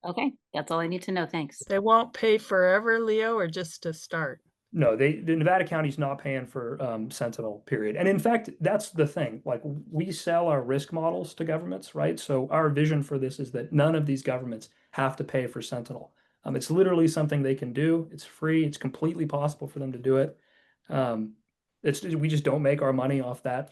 Okay, that's all I need to know. Thanks. They won't pay forever, Leo, or just to start? No, the Nevada County's not paying for Sentinel, period. And in fact, that's the thing. Like, we sell our risk models to governments, right? So our vision for this is that none of these governments have to pay for Sentinel. It's literally something they can do. It's free. It's completely possible for them to do it. We just don't make our money off that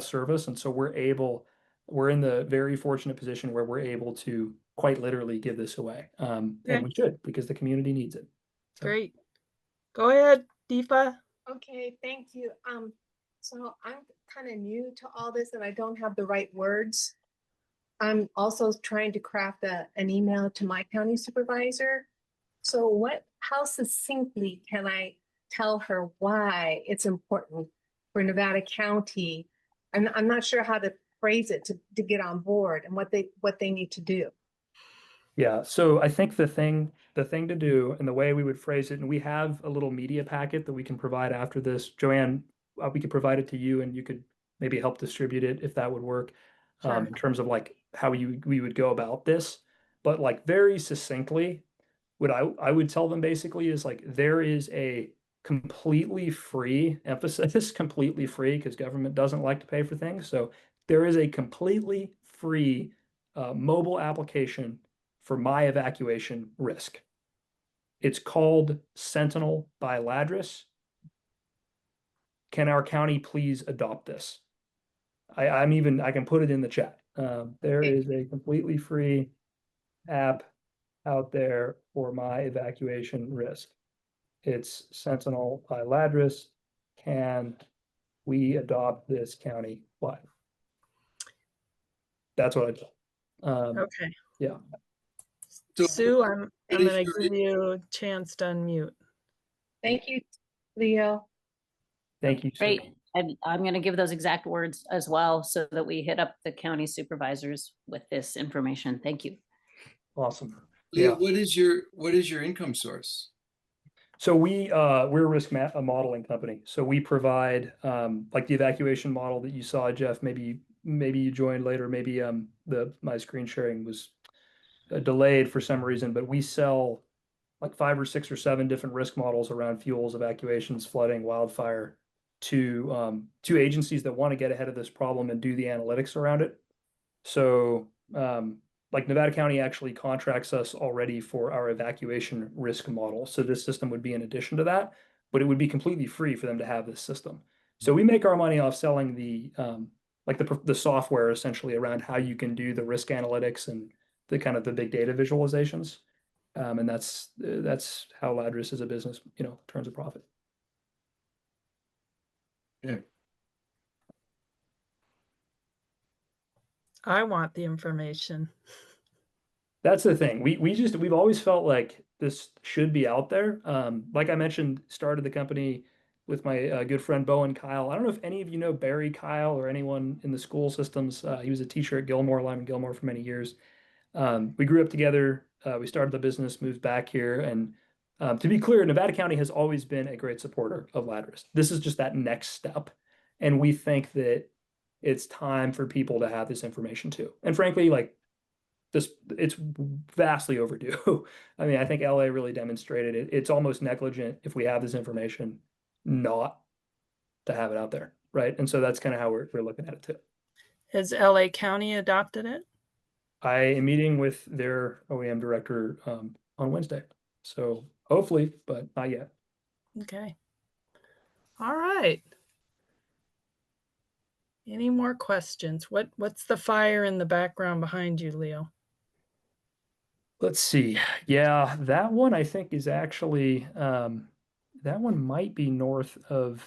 service, and so we're in the very fortunate position where we're able to quite literally give this away, and we should, because the community needs it. So. Great. Go ahead, Deepa. Okay, thank you. So I'm kind of new to all this and I don't have the right words. I'm also trying to craft an email to my county supervisor. So how succinctly can I tell her why it's important for Nevada County? I'm not sure how to phrase it to get on board and what they need to do. Yeah, so I think the thing to do, and the way we would phrase it, and we have a little media packet that we can provide after this. Joanne, we could provide it to you, and you could maybe help distribute it if that would work. Sure. In terms of like how we would go about this. But like very succinctly, what I would tell them basically is like, there is a completely free, emphasis completely free, because government doesn't like to pay for things. So there is a completely free mobile application for my evacuation risk. It's called Sentinel by Ladris. Can our county please adopt this? I can put it in the chat. There is a completely free app out there for my evacuation risk. It's Sentinel by Ladris. Can we adopt this county wide? That's what I do. Okay. Yeah. So Sue, I'm what is going to your- give you a chance to unmute. Thank you, Leo. Thank you. Sue. Great. I'm going to give those exact words as well so that we hit up the county supervisors with this information. Thank you. Awesome. Leo, Yeah. what is your income source? So we're a risk modeling company. So we provide like the evacuation model that you saw, Jeff. Maybe you joined later. Maybe my screen sharing was delayed for some reason. But we sell like 5 or 6 or 7 different risk models around fuels, evacuations, flooding, wildfire to agencies that want to get ahead of this problem and do the analytics around it. So like Nevada County actually contracts us already for our evacuation risk model. So this system would be in addition to that, but it would be completely free for them to have this system. So we make our money off selling the software essentially around how you can do the risk analytics and the kind of the big data visualizations. And that's how Ladris as a business, turns a profit. Yeah. I want the information. That's the thing. We've always felt like this should be out there. Like I mentioned, started the company with my good friend Bo and Kyle. I don't know if any of you know Barry Kyle or anyone in the school systems. He was a teacher at Gilmore, Lyman Gilmore for many years. We grew up together. We started the business, moved back here. And to be clear, Nevada County has always been a great supporter of Ladris. This is just that next step. And we think that it's time for people to have this information too. And frankly, like it's vastly overdue. I mean, I think LA really demonstrated it. It's almost negligent if we have this information not to have it out there, right? And so that's kind of how we're looking at it too. Has LA County adopted it? I am meeting with their OEM director on Wednesday. So hopefully, but not yet. Okay. All right. Any more questions? What's the fire in the background behind you, Leo? Let's see. Yeah, that one I think is actually that one might be north of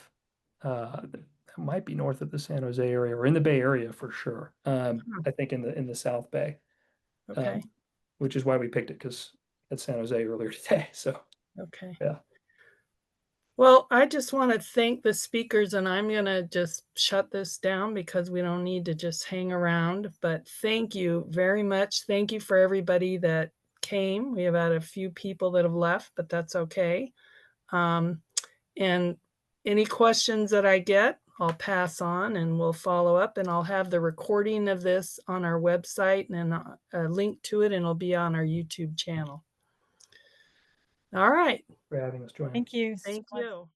the San Jose area or in the Bay Area for sure. I think in the South Bay. Okay. Which is why we picked it, because at San Jose earlier today. So okay. Yeah. Well, I just want to thank the speakers, and I'm going to just shut this down because we don't need to just hang around. But thank you very much. Thank you for everybody that came. We have had a few people that have left, but that's okay. And any questions that I get, I'll pass on and we'll follow up, and I'll have the recording of this on our website and a link to it, and it'll be on our YouTube channel. All right. For having us join. Thank you. Thank you.